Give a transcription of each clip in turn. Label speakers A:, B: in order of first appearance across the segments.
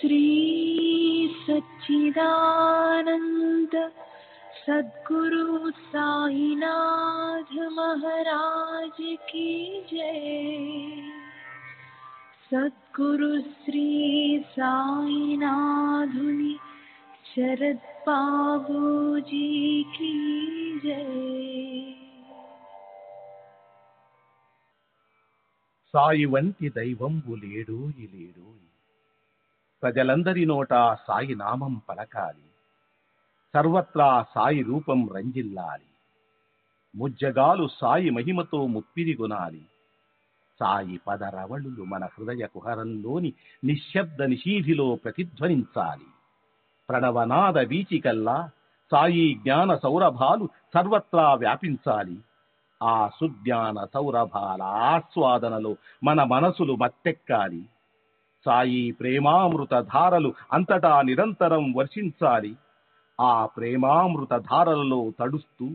A: श्री सच्चिदानंद सद्गुरु साईनाथ महाराज की जय। सद्गुरु श्री साईनाथुनि शरद बाबूजी की जय।
B: సాయి వంటి దైవంబు లేడు లేడు. ప్రజలందరి నోట సాయి నామం పలకాలి, సర్వత్రా సాయి రూపం రంజిల్లాలి. ముజ్జగాలు సాయి మహిమతో ముప్పిరిగొనాలి. సాయి పదరవళులు మన హృదయ కుహరంలోని నిశ్శబ్ద నిశీధిలో ప్రతిధ్వనించాలి. ప్రణవనాద వీచికల్లా సాయి జ్ఞాన సౌరభాలు సర్వత్రా వ్యాపించాలి. ఆ సుజ్ఞాన సౌరభాల ఆస్వాదనలో మన మనసులు మత్తెక్కాలి. సాయి ప్రేమామృత ధారలు అంతటా నిరంతరం వర్షించాలి. ఆ ప్రేమామృత ధారలలో తడుస్తూ,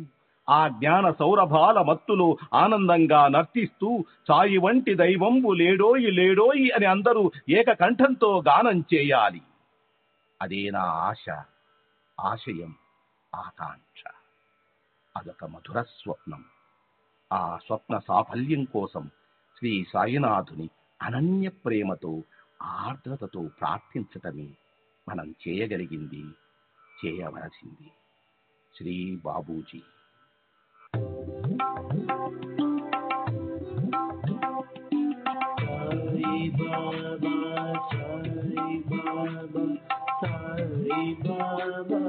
B: ఆ జ్ఞాన సౌరభాల మత్తులో ఆనందంగా నర్తిస్తూ సాయి వంటి దైవంబు లేడోయి లేడోయి అని అందరూ ఏకకంఠంతో గానం చేయాలి. అదే నా ఆశ, ఆశయం, ఆకాంక్ష. అదొక మధుర స్వప్నం. ఆ స్వప్న సాఫల్యం కోసం శ్రీ సాయినాథుని అనన్య ప్రేమతో, ఆర్ద్రతతో ప్రార్థించటమే మనం చేయగలిగింది, చేయవలసింది. Shri Babuji. Sai Baba, Sai Baba, Sai Baba, Sai Baba.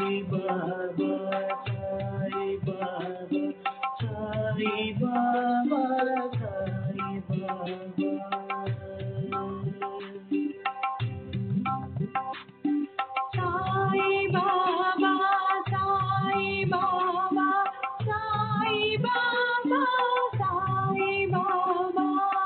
B: Baba, Sai Baba, Sai Baba, Sai Baba.
A: Sai Baba, Sai Baba, Sai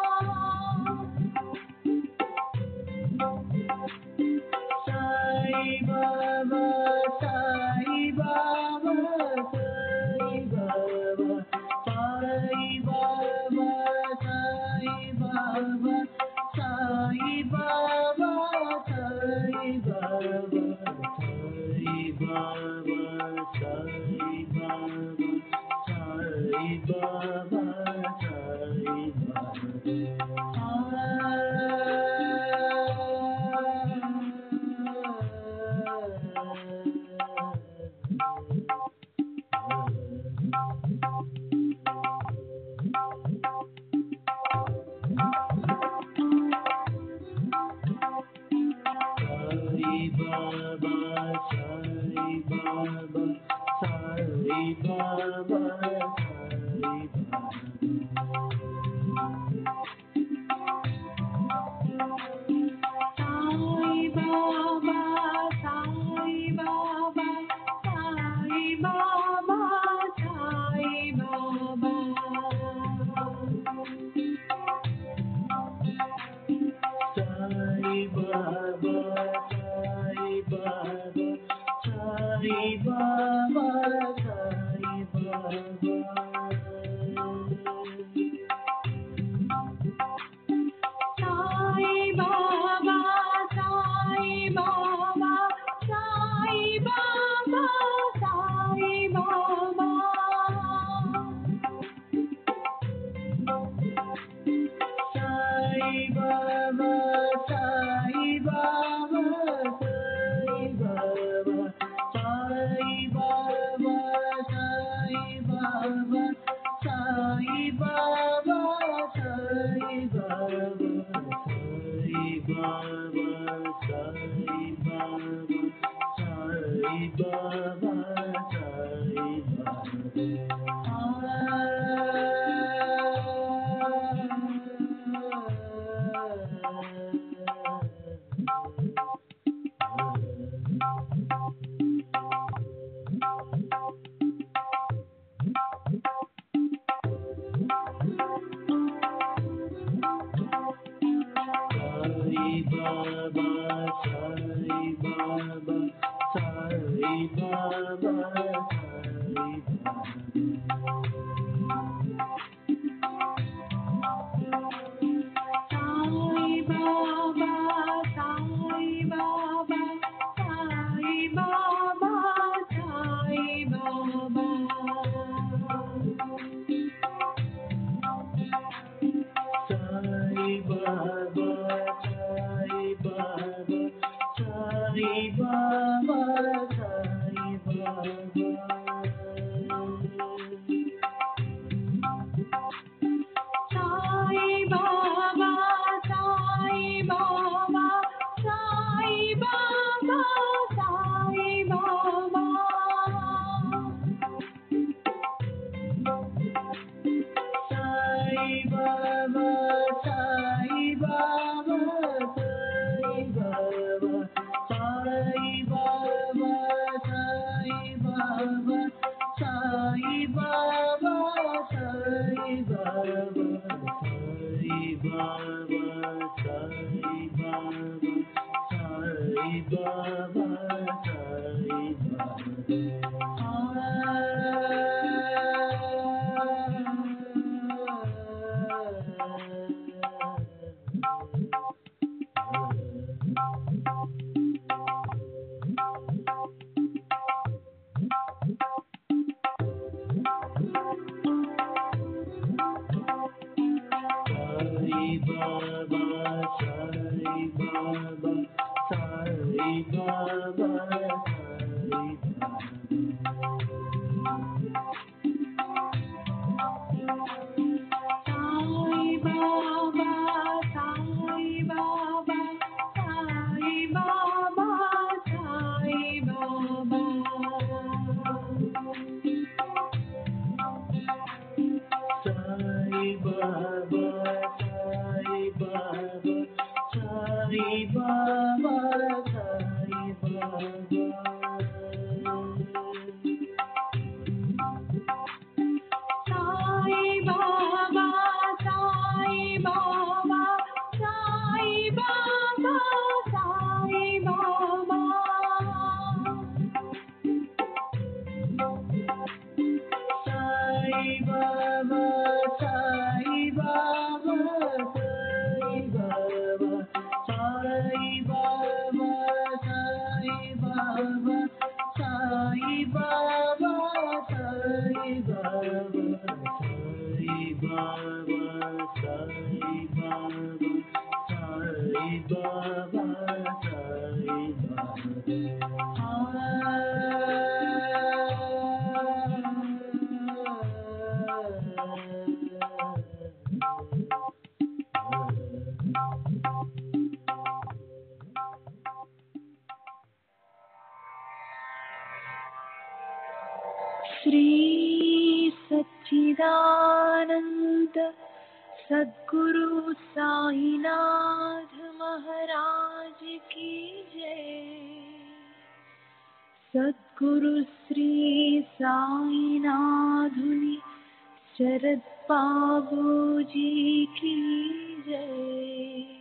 A: Baba, Sai Baba.
B: Sai Baba, Sai Baba, Sai Baba, Sai Baba, Sai Baba, Sai Baba, Sai Baba, Sai Baba, Sai Baba, Sai Baba, Sai Baba, Sai Baba, बाबा साई बाबा
A: साई बाबा साई बाबा साई बाबा साई बाबा
B: साई बाबा साई बाबा साई बाबा साई बाबा साई बाबा साई बाबा साई बाबा साई बाबा साई बाबा साई
A: श्री सच्चिदानंद सद्गुरु साईनाथ महाराज की जय। सद्गुरु श्री साईनाथुनि शरद बाबूजी की जय।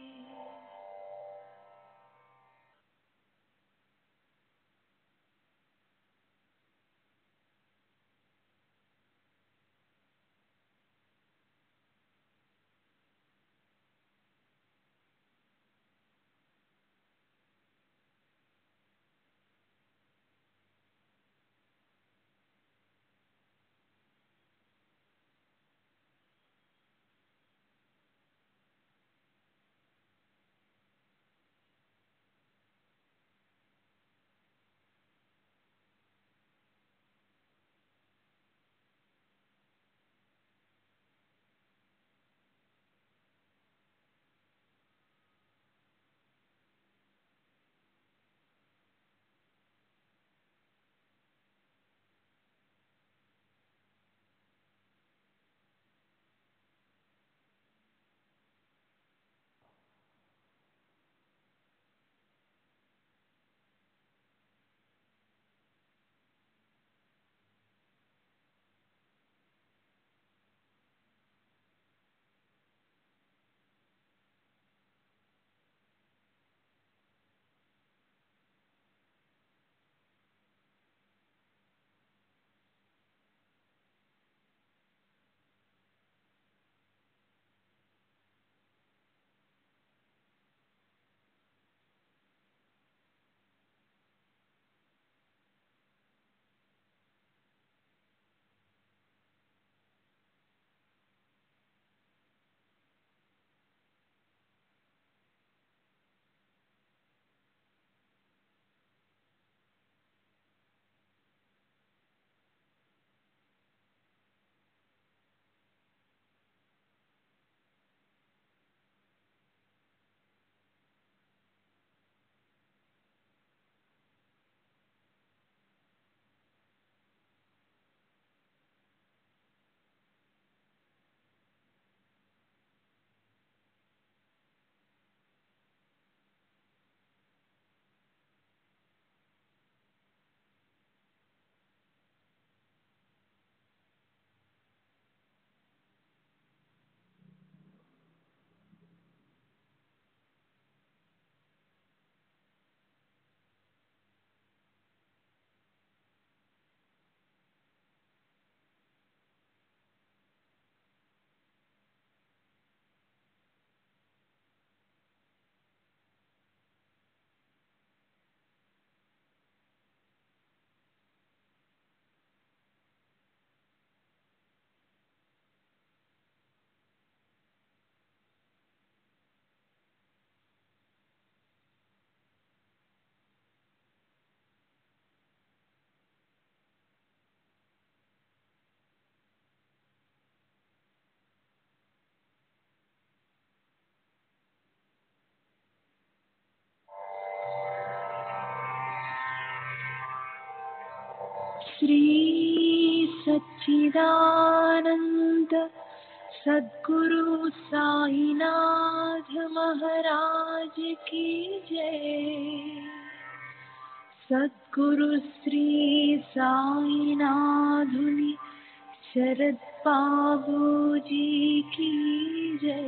A: श्री सच्चिदानंद सद्गुरु साईनाथ महाराज की जय। सद्गुरु श्री साईनाथुनि शरद बाबूजी की जय।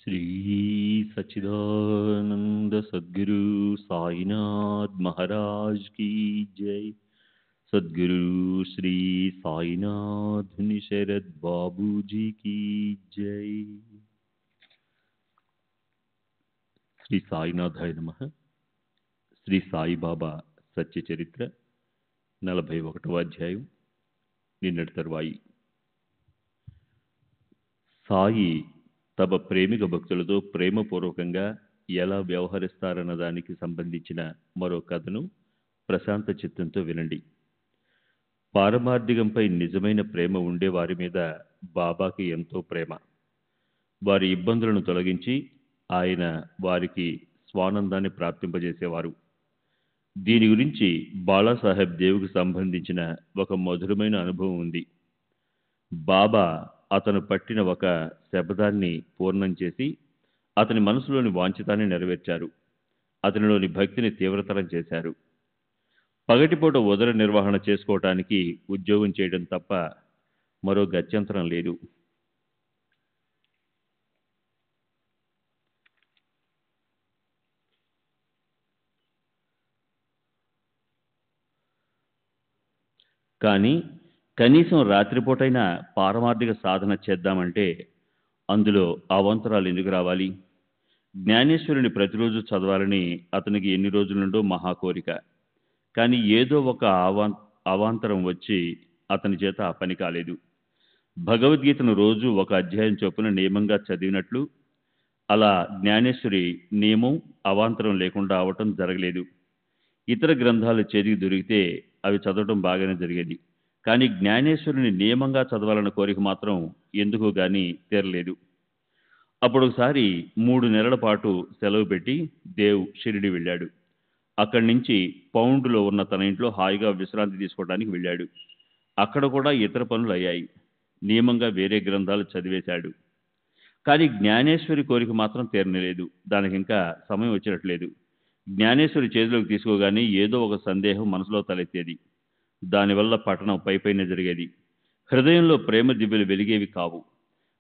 C: श्री सच्चिदानंद सद्गुरु साईनाथ महाराज की जय। सद्गुरु श्री साईनाथ शरद बाबू जी की जय। శ్రీ సాయినాథాయ నమః. శ్రీ సాయిబాబా సత్య చరిత్ర 41వ అధ్యాయం. నిన్నటి తరువాయి సాయి తమ ప్రేమిక భక్తులతో ప్రేమపూర్వకంగా ఎలా వ్యవహరిస్తారన్న దానికి సంబంధించిన మరో కథను ప్రశాంత చిత్తంతో వినండి. పారమార్థికంపై నిజమైన ప్రేమ ఉండే వారి మీద బాబాకి ఎంతో ప్రేమ. వారి ఇబ్బందులను తొలగించి ఆయన వారికి స్వానందాన్ని ప్రాప్తింపజేసేవారు. దీని గురించి బాలాసాహెబ్ దేవుకు సంబంధించిన ఒక మధురమైన అనుభవం ఉంది. బాబా అతను పట్టిన ఒక శపథాన్ని పూర్ణం చేసి అతని మనసులోని వాంఛితాన్ని నెరవేర్చారు. అతనిలోని భక్తిని తీవ్రతరం చేశారు. పగటిపూట ఉదర నిర్వహణ చేసుకోవటానికి ఉద్యోగం చేయడం తప్ప మరో గత్యంతరం లేదు. కానీ కనీసం రాత్రిపూటైనా పారమార్థిక సాధన చేద్దామంటే అందులో అవాంతరాలు ఎందుకు రావాలి? జ్ఞానేశ్వరుని ప్రతిరోజు చదవాలని అతనికి ఎన్ని రోజుల నుండో మహా కోరిక. కానీ ఏదో ఒక అవాంతరం వచ్చి అతని చేత ఆ పని కాలేదు. భగవద్గీతను రోజు ఒక అధ్యాయం చొప్పున నియమంగా చదివినట్లు అలా జ్ఞానేశ్వరి నియమం అవాంతరం లేకుండా అవటం జరగలేదు. ఇతర గ్రంథాలు చేతికి దొరికితే అవి చదవటం బాగానే జరిగేది. కానీ జ్ఞానేశ్వరుని నియమంగా చదవాలన్న కోరిక మాత్రం ఎందుకో గాని తీరలేదు. అప్పుడు ఒకసారి 3 నెలల పాటు సెలవు పెట్టి దేవ్ షిరిడి వెళ్ళాడు. అక్కడి నుంచి పౌండ్లో ఉన్న తన ఇంట్లో హాయిగా విశ్రాంతి తీసుకోవడానికి వెళ్ళాడు. అక్కడ కూడా ఇతర పనులు అయ్యాయి. నియమంగా వేరే గ్రంథాలు చదివేశాడు. కానీ జ్ఞానేశ్వరి కోరిక మాత్రం తీరనేలేదు. దానికి ఇంకా సమయం వచ్చినట్లేదు. జ్ఞానేశ్వరి చేతిలోకి తీసుకోగానే ఏదో ఒక సందేహం మనసులో తలెత్తేది. దానివల్ల పఠనం పైపైనే జరిగేది. హృదయంలో ప్రేమ దివ్యలు వెలిగేవి కావు.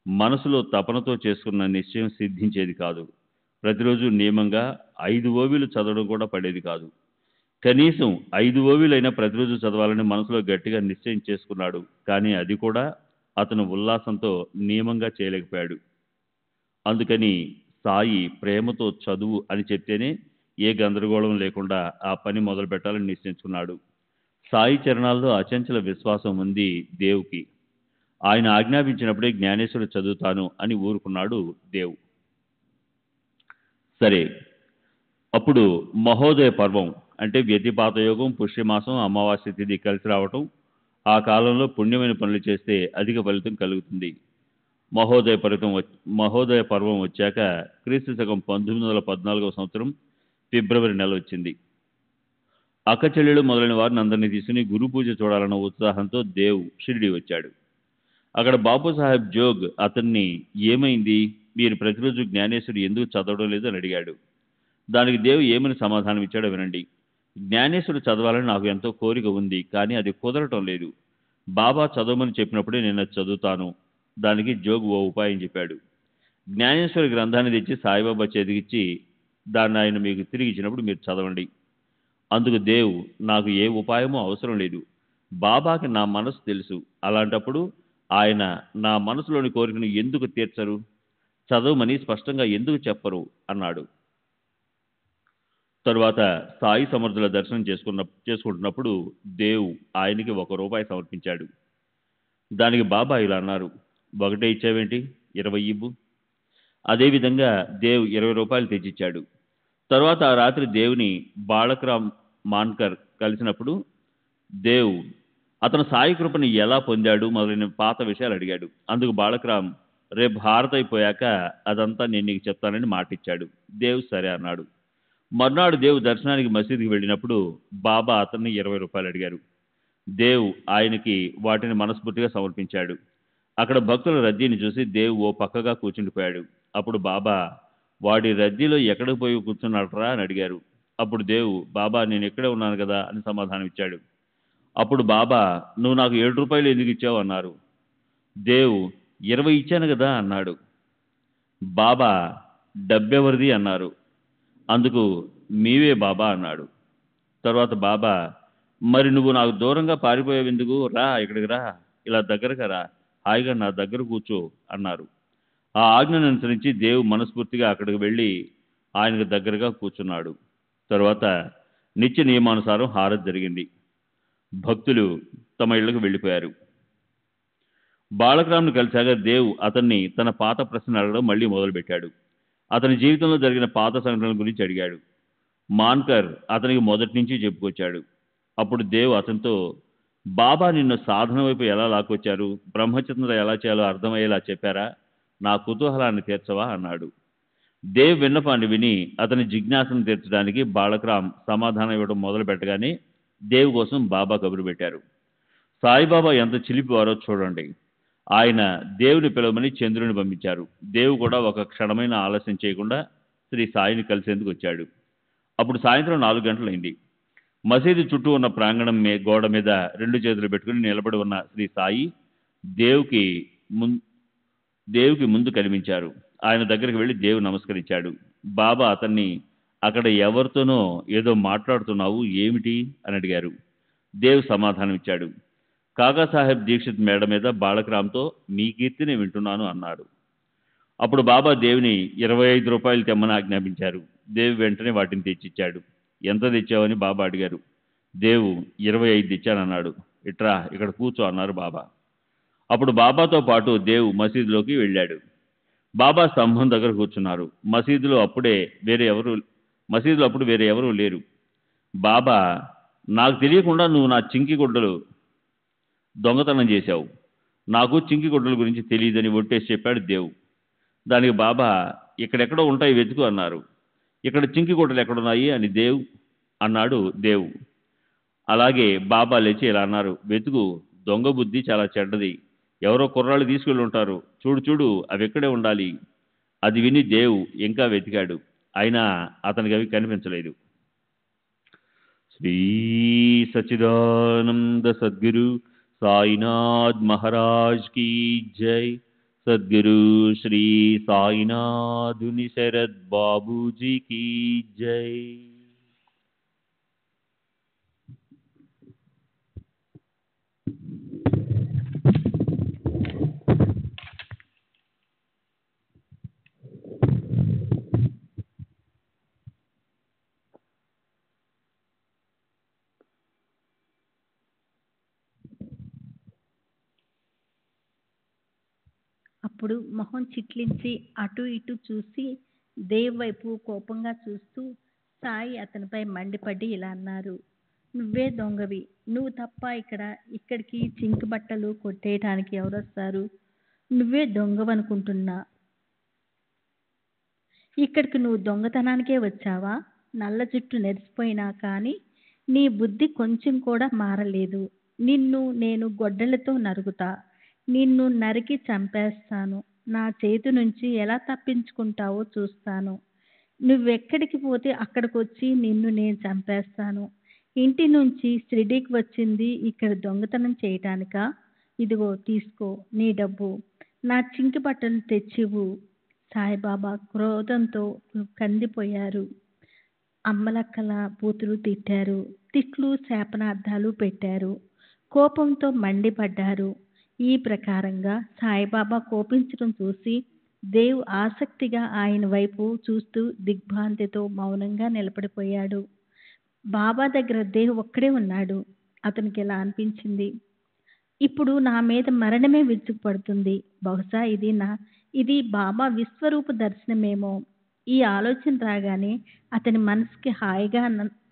C: మనసులో తపనతో చేసుకున్న నిశ్చయం సిద్ధించేది కాదు. ప్రతిరోజు నియమంగా 5 ఓవీలు చదవడం కూడా పడేది కాదు. కనీసం 5 ఓవీలైనా ప్రతిరోజు చదవాలని మనసులో గట్టిగా నిశ్చయం చేసుకున్నాడు. కానీ అది కూడా అతను ఉల్లాసంతో నియమంగా చేయలేకపోయాడు. అందుకని సాయి ప్రేమతో చదువు అని చెప్తేనే ఏ గందరగోళం లేకుండా ఆ పని మొదలు పెట్టాలని నిశ్చయించుకున్నాడు. సాయి చరణాల్లో అచంచల విశ్వాసం ఉంది దేవుకి. ఆయన ఆజ్ఞాపించినప్పుడే జ్ఞానేశ్వరుడు చదువుతాను అని ఊరుకున్నాడు దేవ్. సరే, అప్పుడు మహోదయ పర్వం అంటే వ్యతిపాత యోగం, పుష్యమాసం, అమావాస్య తిథి కలిసి రావటం, ఆ కాలంలో పుణ్యమైన పనులు చేస్తే అధిక ఫలితం కలుగుతుంది. మహోదయ పర్వం వచ్చాక క్రీస్తు శకం 1914వ సంవత్సరం ఫిబ్రవరి నెల వచ్చింది. అక్కచెల్లెలు మొదలైన వారిని అందరినీ తీసుకుని గురు పూజ చూడాలన్న ఉత్సాహంతో దేవ్ షిరిడి వచ్చాడు. అక్కడ బాపు సాహెబ్ జోగ్ అతన్ని ఏమైంది, మీరు ప్రతిరోజు జ్ఞానేశ్వరి ఎందుకు చదవడం లేదు అని అడిగాడు. దానికి దేవ్ ఏమని సమాధానం ఇచ్చాడో వినండి. జ్ఞానేశ్వరుడు చదవాలని నాకు ఎంతో కోరిక ఉంది, కానీ అది కుదరటం లేదు. బాబా చదవమని చెప్పినప్పుడే నేను అది చదువుతాను. దానికి జోగ్ ఓ ఉపాయం చెప్పాడు. జ్ఞానేశ్వరి గ్రంథాన్ని తెచ్చి సాయిబాబా చేతికిచ్చి దాన్ని ఆయన మీకు తిరిగి ఇచ్చినప్పుడు మీరు చదవండి. అందుకు దేవ్, నాకు ఏ ఉపాయమో అవసరం లేదు. బాబాకి నా మనసు తెలుసు. అలాంటప్పుడు ఆయన నా మనసులోని కోరికను ఎందుకు తీర్చరు? చదవమని స్పష్టంగా ఎందుకు చెప్పరు అన్నాడు. తరువాత సాయి సమర్థుల దర్శనం చేసుకుంటున్నప్పుడు దేవ్ ఆయనకి ₹1 సమర్పించాడు. దానికి బాబా ఇలా అన్నారు, ఒకటే ఇచ్చావేంటి, 20 ఇవ్వు. అదేవిధంగా దేవ్ ₹20 తెచ్చిచ్చాడు. తర్వాత ఆ రాత్రి దేవుని బాళక్రామ్ మాన్కర్ కలిసినప్పుడు దేవ్ అతను సాయి కృపని ఎలా పొందాడు మొదలైన పాత విషయాలు అడిగాడు. అందుకు బాళక్రామ్, రేపు హారతి అయిపోయాక అదంతా నేను నీకు చెప్తానని మాటిచ్చాడు. దేవ్ సరే అన్నాడు. మర్నాడు దేవ్ దర్శనానికి మసీదుకి వెళ్ళినప్పుడు బాబా అతన్ని ₹20 అడిగారు. దేవ్ ఆయనకి వాటిని మనస్ఫూర్తిగా సమర్పించాడు. అక్కడ భక్తుల రద్దీని చూసి దేవ్ ఓ పక్కగా కూర్చుండిపోయాడు. అప్పుడు బాబా, వాడి రద్దీలో ఎక్కడికి పోయి కూర్చున్నాడరా అని అడిగారు. అప్పుడు దేవ్, బాబా నేను ఇక్కడే ఉన్నాను కదా అని సమాధానం ఇచ్చాడు. అప్పుడు బాబా, నువ్వు నాకు ₹7 ఎందుకు ఇచ్చావు అన్నారు. దేవ్, 20 ఇచ్చాను కదా అన్నాడు. బాబా, డబ్బెవరిది అన్నారు. అందుకు మీవే బాబా అన్నాడు. తర్వాత బాబా, మరి నువ్వు నాకు దూరంగా పారిపోయావెందుకు, రా ఇక్కడికి రా, ఇలా దగ్గరగా రా, హాయిగా నా దగ్గర కూర్చో అన్నారు. ఆ ఆజ్ఞను అనుసరించి దేవ్ మనస్ఫూర్తిగా అక్కడికి వెళ్ళి ఆయనకు దగ్గరగా కూర్చున్నాడు. తరువాత నిత్య నియమానుసారం హారతి జరిగింది. భక్తులు తమ ఇళ్లకు వెళ్ళిపోయారు. బాళక్రామ్ను కలిశాక దేవ్ అతన్ని తన పాత ప్రశ్న అడగడం మళ్ళీ మొదలుపెట్టాడు. అతని జీవితంలో జరిగిన పాత సంఘటనల గురించి అడిగాడు. మాన్కర్ అతనికి మొదటి నుంచి చెప్పుకొచ్చాడు. అప్పుడు దేవ్ అతనితో, బాబా నిన్ను సాధన వైపు ఎలా లాక్కొచ్చారు, బ్రహ్మచిత్ర ఎలా చేయాలో అర్థమయ్యేలా చెప్పారా, నా కుతూహలాన్ని తీర్చవా అన్నాడు. దేవ్ విన్నపాన్ని విని అతని జిజ్ఞాసను తీర్చడానికి బాళక్రామ్ సమాధానం ఇవ్వడం మొదలు పెట్టగానే దేవ్ కోసం బాబా కబురు పెట్టారు. సాయిబాబా ఎంత చిలిపివారో చూడండి. ఆయన దేవుని పిలవమని చంద్రుని పంపించారు. దేవు కూడా ఒక క్షణమైన ఆలస్యం చేయకుండా శ్రీ సాయిని కలిసేందుకు వచ్చాడు. అప్పుడు సాయంత్రం 4 గంటలైంది. మసీదు చుట్టూ ఉన్న ప్రాంగణం గోడ మీద రెండు చేతులు పెట్టుకుని నిలబడి ఉన్న శ్రీ సాయి దేవుకి ముం- దేవుకి ముందు కనిపించారు. ఆయన దగ్గరికి వెళ్ళి దేవు నమస్కరించాడు. బాబా అతన్ని అక్కడ ఎవరితోనో ఏదో మాట్లాడుతున్నావు ఏమిటి అని అడిగారు. దేవ్ సమాధానం ఇచ్చాడు. కాకాసాహెబ్ దీక్షిత్ మేడ మీద బాలకరామ్తో మీ కీర్తిని వింటున్నాను అన్నాడు. అప్పుడు బాబా దేవుని 25 రూపాయలు తెమ్మని ఆజ్ఞాపించారు. దేవ్ వెంటనే వాటిని తెచ్చిచ్చాడు. ఎంత తెచ్చావని బాబా అడిగారు. దేవు 25 తెచ్చానన్నాడు. ఇట్రా ఇక్కడ కూర్చో అన్నారు బాబా. అప్పుడు బాబాతో పాటు దేవ్ మసీదులోకి వెళ్ళాడు. బాబా స్తంభం దగ్గర కూర్చున్నారు. మసీదులో అప్పుడు వేరే ఎవరూ లేరు. బాబా, నాకు తెలియకుండా నువ్వు నా చింకి గుడ్డలు దొంగతనం చేశావు. నాకు చింకి గుడ్డల గురించి తెలియదని ఒట్టేసి చెప్పాడు దేవ్. దానికి బాబా, ఇక్కడెక్కడో ఉంటాయి వెతుకు అన్నారు. ఇక్కడ చింకి గుడ్డలు ఎక్కడున్నాయి అని అన్నాడు దేవ్. అలాగే బాబా లేచి ఇలా అన్నారు, వెతుకు, దొంగ బుద్ధి చాలా చెడ్డది. ఎవరో కుర్రాళ్ళు తీసుకెళ్ళి ఉంటారు. చూడు చూడు అవి ఎక్కడే ఉండాలి. అది విని దేవ్ ఇంకా వెతికాడు. అయినా అతనికి అవి కనిపించలేదు. శ్రీ సచ్చిదానంద సద్గురు సాయినాథ్ మహారాజ్ కీ జై. సద్గురు శ్రీ సాయినాథుని శరద్ బాబూజీ కీ జై.
A: అప్పుడు మొహం చిట్లించి అటు ఇటు చూసి దేవ్ వైపు కోపంగా చూస్తూ సాయి అతనిపై మండిపడి ఇలా అన్నారు, నువ్వే దొంగవి. నువ్వు తప్ప ఇక్కడికి చింకి బట్టలు కొట్టేయటానికి ఎవరొస్తారు? నువ్వే దొంగవనుకుంటున్నా. ఇక్కడికి నువ్వు దొంగతనానికే వచ్చావా? నల్ల జుట్టు నెరిసిపోయినా కానీ నీ బుద్ధి కొంచెం కూడా మారలేదు. నిన్ను నేను గొడ్డలతో నరుకుతా. నిన్ను నరికి చంపేస్తాను. నా చేతి నుంచి ఎలా తప్పించుకుంటావో చూస్తాను. నువ్వెక్కడికి పోతే అక్కడికొచ్చి నిన్ను నేను చంపేస్తాను. ఇంటి నుంచి షిరిడీకి వచ్చింది ఇక్కడ దొంగతనం చేయటానికా? ఇదిగో తీసుకో నీ డబ్బు. నా చింకి బట్టలు తెచ్చివు. సాయిబాబా క్రోధంతో కందిపోయారు. అమ్మలక్కల బూతులు తిట్టారు. తిట్లు శాపనార్థాలు పెట్టారు. కోపంతో మండిపడ్డారు. ఈ ప్రకారంగా సాయిబాబా కోపించడం చూసి దేవ్ ఆసక్తిగా ఆయన వైపు చూస్తూ దిగ్భ్రాంతితో మౌనంగా నిలబడిపోయాడు. బాబా దగ్గర దేవ్ ఒక్కడే ఉన్నాడు. అతనికి ఇలా అనిపించింది, ఇప్పుడు నా మీద మరణమే విరుచుకుపడుతుంది. బహుశా ఇది బాబా విశ్వరూప దర్శనమేమో. ఈ ఆలోచన రాగానే అతని మనసుకి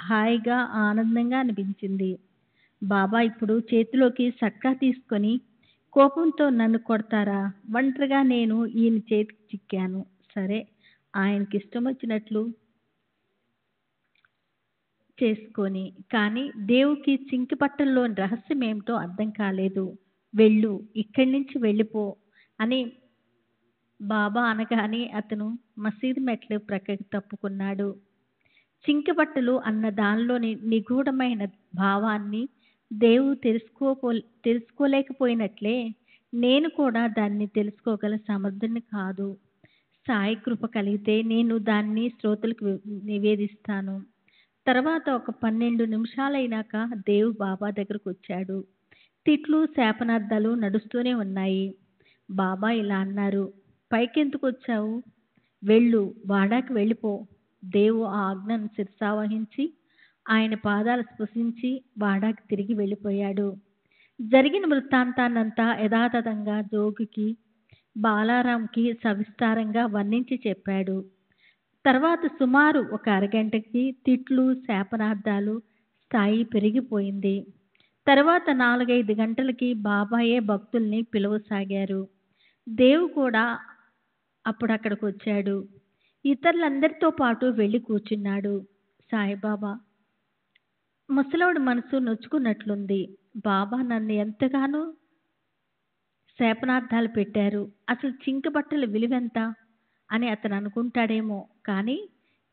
A: హాయిగా ఆనందంగా అనిపించింది. బాబా ఇప్పుడు చేతిలోకి సట్కా తీసుకొని, కోపంతో నన్ను కొడతారా? ఒంటరిగా నేను ఈయన చేతికి చిక్కాను. సరే, ఆయనకి ఇష్టం వచ్చినట్లు చేసుకొని. కానీ దేవుకి చింకి పట్టల్లోని రహస్యం ఏమిటో అర్థం కాలేదు. వెళ్ళు, ఇక్కడి నుంచి వెళ్ళిపో అని బాబా అనగానే అతను మసీదు మెట్లు ప్రక్కకి తప్పుకున్నాడు. చింకి బట్టలు అన్న దానిలోని నిగూఢమైన భావాన్ని దేవు తెలుసుకోలేకపోయినట్లే నేను కూడా దాన్ని తెలుసుకోగల సమర్థుని కాదు. సాయి కృప కలిగితే నేను దాన్ని శ్రోతలకు నివేదిస్తాను. తర్వాత ఒక 12 నిమిషాలైనాక దేవు బాబా దగ్గరకు వచ్చాడు. తిట్లు శాపనార్థాలు నడుస్తూనే ఉన్నాయి. బాబా ఇలా అన్నారు, పైకెందుకు వచ్చావు? వెళ్ళు, వాడాకి వెళ్ళిపో. దేవు ఆ ఆజ్ఞను శిరసావహించి ఆయన పాదాలు స్పృశించి వాడాకి తిరిగి వెళ్ళిపోయాడు. జరిగిన వృత్తాంతాన్నంతా యథాతథంగా జోగికి బాలారాంకి సవిస్తారంగా వర్ణించి చెప్పాడు. తర్వాత సుమారు ఒక అరగంటకి తిట్లు శాపనార్థాలు స్థాయి పెరిగిపోయింది. తర్వాత 4-5 గంటలకి బాబాయే భక్తుల్ని పిలవసాగారు. దేవు కూడా అప్పుడు అక్కడికి వచ్చాడు. ఇతరులందరితో పాటు వెళ్ళి కూర్చున్నాడు. సాయిబాబా ముసలోడి మనసు నొచ్చుకున్నట్లుంది. బాబా నన్ను ఎంతగానో శాపనార్థాలు పెట్టారు. అసలు చింకి బట్టల విలువెంత అని అతను అనుకుంటాడేమో. కానీ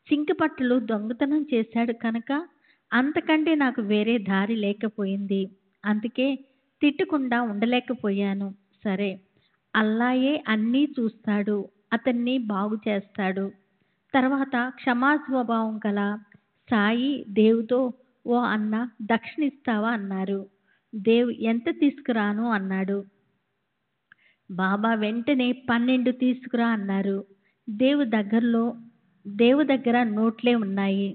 A: చింకి బట్టలు దొంగతనం చేశాడు కనుక అంతకంటే నాకు వేరే దారి లేకపోయింది. అందుకే తిట్టకుండా ఉండలేకపోయాను. సరే, అల్లాయే అన్నీ చూస్తాడు. అతన్ని బాగు చేస్తాడు. తర్వాత క్షమా స్వభావం గల సాయి దేవుతో, ఓ అన్న దక్షిణ ఇస్తావా అన్నారు. దేవ్ ఎంత తీసుకురాను అన్నాడు. బాబా వెంటనే 12 తీసుకురా అన్నారు. దేవు దగ్గరలో దేవు దగ్గర నోట్లే ఉన్నాయి.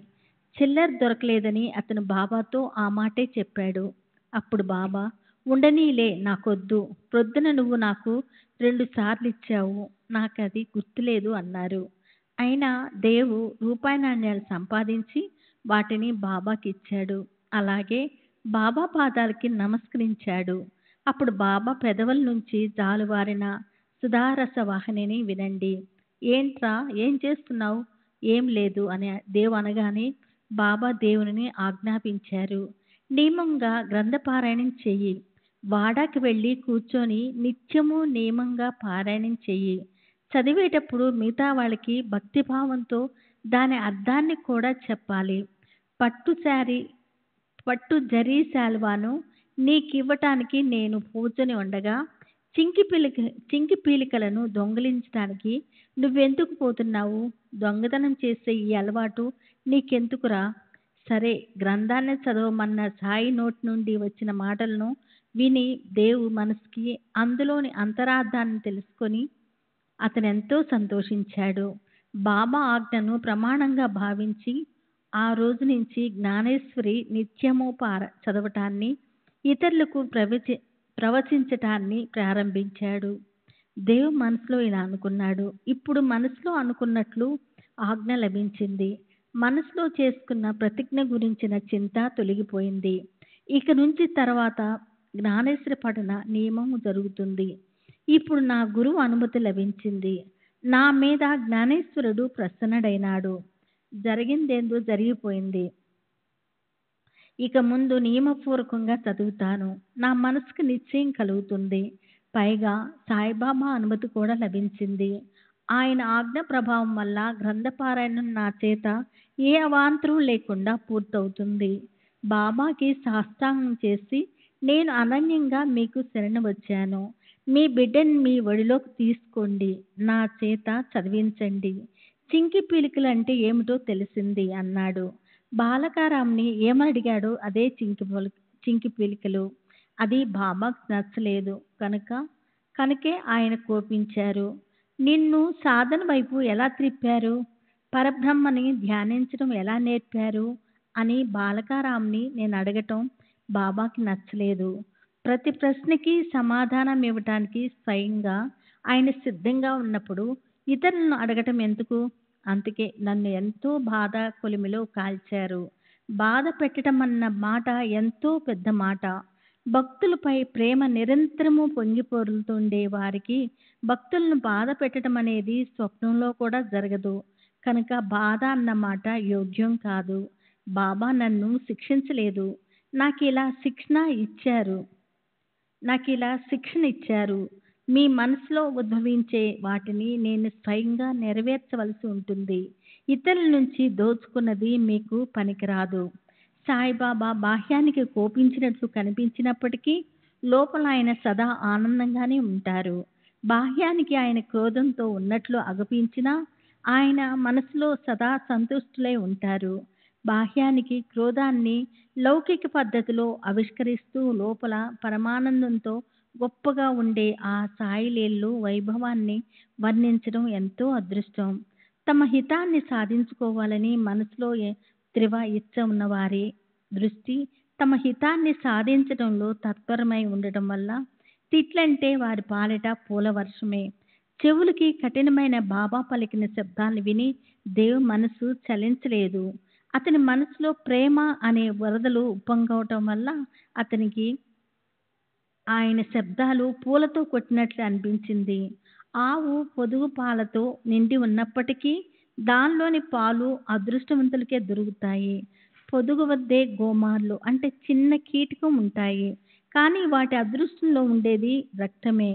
A: చిల్లర దొరకలేదని అతను బాబాతో ఆ మాటే చెప్పాడు. అప్పుడు బాబా, ఉండనీలే, నాకొద్దు. ప్రొద్దున నువ్వు నాకు 2 సార్లు ఇచ్చావు, నాకది గుర్తులేదు అన్నారు. అయినా దేవు రూపాయి నాణ్యాలు సంపాదించి వాటిని బాబాకి ఇచ్చాడు. అలాగే బాబా పాదాలకి నమస్కరించాడు. అప్పుడు బాబా పెదవుల నుంచి జాలువారిన సుధారస వాహినిని వినండి. ఏంట్రా, ఏం చేస్తున్నావు? ఏం లేదు అని దేవు అనగానే బాబా దేవుని ఆజ్ఞాపించారు. నియమంగా గ్రంథపారాయణం చెయ్యి. వాడాకి వెళ్ళి కూర్చొని నిత్యము నియమంగా పారాయణం చెయ్యి. చదివేటప్పుడు మిగతా వాళ్ళకి భక్తిభావంతో దాని అర్థాన్ని కూడా చెప్పాలి. పట్టు జరీ శాల్వాను నీకివ్వటానికి నేను కూర్చొని ఉండగా చింకి పీలికలను దొంగిలించడానికి నువ్వెందుకు పోతున్నావు? దొంగతనం చేసే ఈ అలవాటు నీకెందుకురా? సరే, గ్రంథాన్ని చదవమన్న సాయి నోటి నుండి వచ్చిన మాటలను విని దేవు మనసుకి అందులోని అంతరార్థాన్ని తెలుసుకొని అతనెంతో సంతోషించాడు. బాబా ఆజ్ఞను ప్రమాణంగా భావించి ఆ రోజు నుంచి జ్ఞానేశ్వరి నిత్యము చదవటాన్ని, ఇతరులకు ప్రవచించటాన్ని ప్రారంభించాడు. దేవు మనసులో ఇలా అనుకున్నాడు. ఇప్పుడు మనసులో అనుకున్నట్లు ఆజ్ఞ లభించింది. మనసులో చేసుకున్న ప్రతిజ్ఞ గురించిన చింత తొలగిపోయింది. ఇక నుంచి తర్వాత జ్ఞానేశ్వరి పఠన నియమము జరుగుతుంది. ఇప్పుడు నా గురువు అనుమతి లభించింది. నా మీద జ్ఞానేశ్వరుడు ప్రసన్నుడైనాడు. జరిగిందేందో జరిగిపోయింది. ఇక ముందు నియమపూర్వకంగా చదువుతాను. నా మనసుకు నిశ్చయం కలుగుతుంది. పైగా సాయిబాబా అనుమతి కూడా లభించింది. ఆయన ఆజ్ఞ ప్రభావం వల్ల గ్రంథపారాయణం నా చేత ఏ అవాంతరం లేకుండా పూర్తవుతుంది. బాబాకి సాష్టాంగం చేసి, నేను అనన్యంగా మీకు శరణు వచ్చాను. మీ బిడ్డని మీ ఒడిలోకి తీసుకోండి, నా చేత చదివించండి. చింకి పీలికలు అంటే ఏమిటో తెలిసింది అన్నాడు. బాలకారాంని ఏమడిగాడో అదే చింకి పీలికలు. అది బాబాకు నచ్చలేదు. కనుకే ఆయన కోపించారు. నిన్ను సాధన వైపు ఎలా త్రిప్పారు? పరబ్రహ్మని ధ్యానించడం ఎలా నేర్పారు అని బాలకారాంని నేను అడగటం బాబాకి నచ్చలేదు. ప్రతి ప్రశ్నకి సమాధానం ఇవ్వటానికి స్వయంగా ఆయన సిద్ధంగా ఉన్నప్పుడు ఇతరులను అడగటం ఎందుకు? అందుకే నన్ను ఎంతో బాధ కొలిమిలో కాల్చారు. బాధ పెట్టడం అన్న మాట ఎంతో పెద్ద మాట. భక్తులపై ప్రేమ నిరంతరము పొంగిపొరులుతుండే వారికి భక్తులను బాధ పెట్టడం అనేది స్వప్నంలో కూడా జరగదు. కనుక బాధ అన్న మాట యోగ్యం కాదు. బాబా నన్ను శిక్షించలేదు, నాకు ఇలా శిక్షణ ఇచ్చారు. మీ మనసులో ఉద్భవించే వాటిని నేను స్వయంగా నెరవేర్చవలసి ఉంటుంది. ఇతరుల నుంచి దోచుకున్నది మీకు పనికిరాదు. సాయిబాబా బాహ్యానికి కోపించినట్లు కనిపించినప్పటికీ లోపల ఆయన సదా ఆనందంగానే ఉంటారు. బాహ్యానికి ఆయన క్రోధంతో ఉన్నట్లు అగుపించినా ఆయన మనసులో సదా సంతుష్టులై ఉంటారు. బాహ్యానికి క్రోధాన్ని లౌకిక పద్ధతిలో ఆవిష్కరిస్తూ లోపల పరమానందంతో గొప్పగా ఉండే ఆ సాయిలీలు వైభవాన్ని వర్ణించడం ఎంతో అదృష్టం. తమ హితాన్ని సాధించుకోవాలని మనసులో త్రివ ఇచ్చ ఉన్నవారి దృష్టి తమ హితాన్ని సాధించడంలో తత్పరమై ఉండటం వల్ల తిట్లంటే వారి పాలిట పూల వర్షమే. చెవులకి కఠినమైన బాబా పలికిన శబ్దాన్ని విని దేవు మనసు చలించలేదు. అతని మనసులో ప్రేమ అనే వరదలు ఉప్పొంగవటం వల్ల అతనికి ఆయన శబ్దాలు పూలతో కొట్టినట్లు అనిపించింది. ఆవు పొదుగు పాలతో నిండి ఉన్నప్పటికీ దానిలోని పాలు అదృష్టవంతులకే దొరుకుతాయి. పొదుగు వద్దే గోమార్లు అంటే చిన్న కీటకం ఉంటాయి. కానీ వాటి అదృష్టంలో ఉండేది రక్తమే.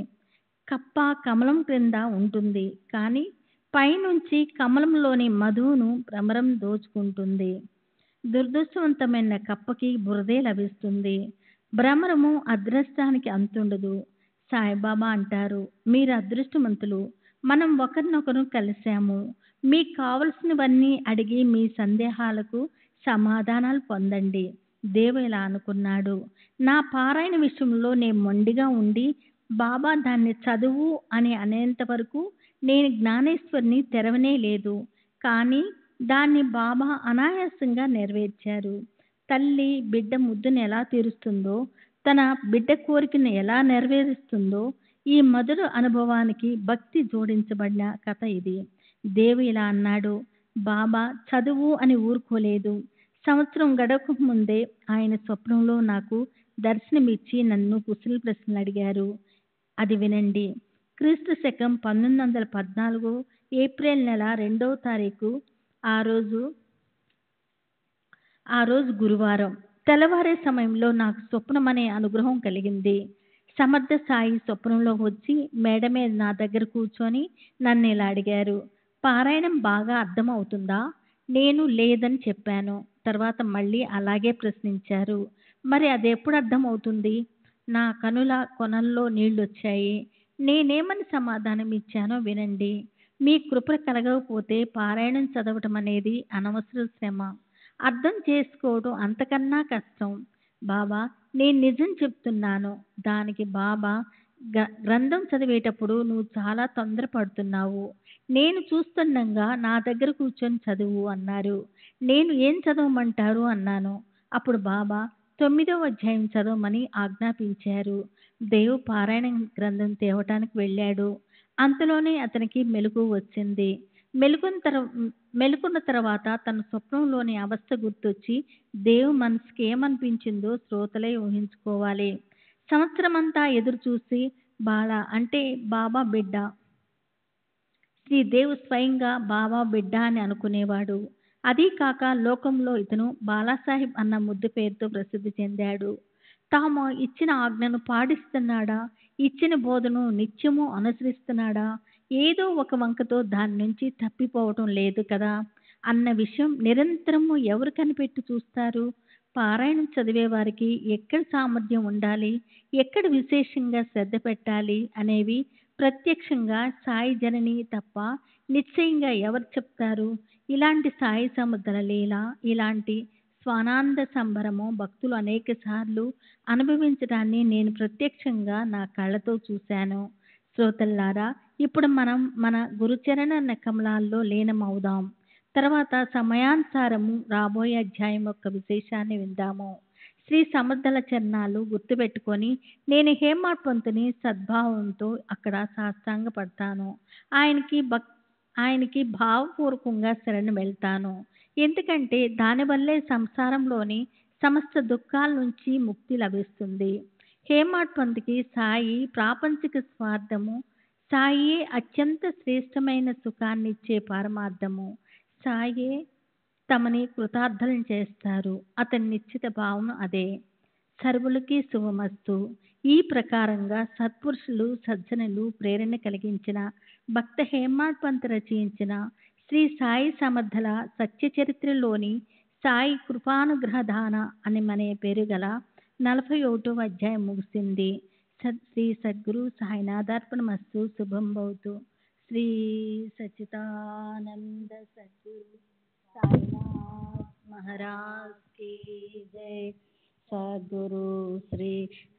A: కప్ప కమలం క్రింద ఉంటుంది, కానీ పైనుంచి కమలంలోని మధువును భ్రమరం దోచుకుంటుంది. దురదృష్టవంతమైన కప్పకి బురదే లభిస్తుంది. భ్రమరము అదృష్టానికి అంతుండదు. సాయిబాబా అంటారు, మీరు అదృష్టవంతులు. మనం ఒకరినొకరు కలిశాము. మీకు కావలసినవన్నీ అడిగి మీ సందేహాలకు సమాధానాలు పొందండి. దేవు ఇలా అనుకున్నాడు, నా పారాయణ విషయంలో నేను మొండిగా ఉండి బాబా దాన్ని చదువు అని అనేంత వరకు నేను జ్ఞానేశ్వరిని తెరవనే లేదు. కానీ దాన్ని బాబా అనాయాసంగా నెరవేర్చారు. తల్లి బిడ్డ ముద్దును ఎలా తీరుస్తుందో, తన బిడ్డ కోరికను ఎలా నెరవేరుస్తుందో, ఈ మధుర అనుభవానికి భక్తి జోడించబడిన కథ ఇది. దేవు ఇలా అన్నాడు, బాబా చదువు అని ఊరుకోలేదు. సంవత్సరం గడవక ముందే ఆయన స్వప్నంలో నాకు దర్శనమిచ్చి నన్ను కుశల ప్రశ్నలు అడిగారు. అది వినండి. క్రీస్తు శకం 1914 ఏప్రిల్ నెల 2వ తారీఖు. ఆ రోజు గురువారం. తెల్లవారే సమయంలో నాకు స్వప్నం అనే అనుగ్రహం కలిగింది. సమర్థ సాయి స్వప్నంలో వచ్చి మేడ మీద నా దగ్గర కూర్చొని నన్ను ఇలా అడిగారు, పారాయణం బాగా అర్థం అవుతుందా? నేను లేదని చెప్పాను. తర్వాత మళ్ళీ అలాగే ప్రశ్నించారు. మరి అది ఎప్పుడు అర్థం అవుతుంది? నా కనుల కొనల్లో నీళ్లొచ్చాయి. నేనేమని సమాధానం ఇచ్చానో వినండి. మీ కృప కలగకపోతే పారాయణం చదవటం అనేది అనవసర శ్రమ. అర్థం చేసుకోవడం అంతకన్నా కష్టం. బాబా, నేను నిజం చెప్తున్నాను. దానికి బాబా, గ్రంథం చదివేటప్పుడు నువ్వు చాలా తొందరపడుతున్నావు. నేను చూస్తుండగా నా దగ్గర కూర్చొని చదువు అన్నారు. నేను ఏం చదవమంటారు అన్నాను. అప్పుడు బాబా 9వ అధ్యాయం చదవమని ఆజ్ఞాపించారు. దేవు పారాయణ గ్రంథం తేవటానికి వెళ్ళాడు. అంతలోనే అతనికి మెలకువ వచ్చింది. మెలుకున్న తర్వాత తన స్వప్నంలోని అవస్థ గుర్తొచ్చి దేవు మనసుకి ఏమనిపించిందో శ్రోతలే ఊహించుకోవాలి. సంవత్సరమంతా ఎదురు చూసి బాల అంటే బాబా బిడ్డ, శ్రీదేవు స్వయంగా బాబా బిడ్డ అని అనుకునేవాడు. అదీ కాక లోకంలో ఇతను బాలాసాహెబ్ అన్న ముద్దు పేరుతో ప్రసిద్ధి చెందాడు. తాము ఇచ్చిన ఆజ్ఞను పాటిస్తున్నాడా, ఇచ్చిన బోధను నిత్యము అనుసరిస్తున్నాడా, ఏదో ఒక వంకతో దాని నుంచి తప్పిపోవటం లేదు కదా అన్న విషయం నిరంతరము ఎవరు కనిపెట్టి చూస్తారు? పారాయణం చదివే వారికి ఎక్కడ సామర్థ్యం ఉండాలి, ఎక్కడ విశేషంగా శ్రద్ధ పెట్టాలి అనేవి ప్రత్యక్షంగా సాయి జనని తప్ప నిశ్చయంగా ఎవరు చెప్తారు? ఇలాంటి సాయి సముద్ర లీల, ఇలాంటి స్వానంద సంబరము భక్తులు అనేక సార్లు అనుభవించడాన్ని నేను ప్రత్యక్షంగా నా కళ్ళతో చూశాను. శ్రోతల్లారా, ఇప్పుడు మనం మన గురుచరణ కమలాల్లో లీనమవుదాం. తర్వాత సమయానుసారము రాబోయే అధ్యాయం యొక్క విశేషాన్ని విందాము. శ్రీ సమర్థల చరణాలు గుర్తుపెట్టుకొని నేను హేమాడ్ పంతుని సద్భావంతో అక్కడ సాష్టాంగ పడతాను. ఆయనకి భావపూర్వకంగా శరణు వెళ్తాను. ఎందుకంటే దానివల్లే సంసారంలోని సమస్త దుఃఖాల నుంచి ముక్తి లభిస్తుంది. హేమాడ్ పంతుకి సాయి ప్రాపంచిక స్వార్థము, సాయే అత్యంత శ్రేష్టమైన సుఖాన్నిచ్చే పరమార్థము. సాయే తమని కృతార్థులను చేస్తారు. అతని నిశ్చిత భావం అదే. సర్వులకి శుభమస్తు. ఈ ప్రకారంగా సత్పురుషులు సజ్జనులు ప్రేరణ కలిగించిన భక్త హేమాడ్ పంత్ రచయించిన శ్రీ సాయి సమర్థల సత్య చరిత్రలోని సాయి కృపానుగ్రహదాన అని మనే పేరు గల 41వ అధ్యాయం ముగిసింది. శ్రీ సద్గురు సాయినాథార్పణమస్తు. శుభం భవతు. శ్రీ సచ్చిదానంద సద్గురు సాయినాథ్ మహారాజ్ की जय. सद्गुरु श्री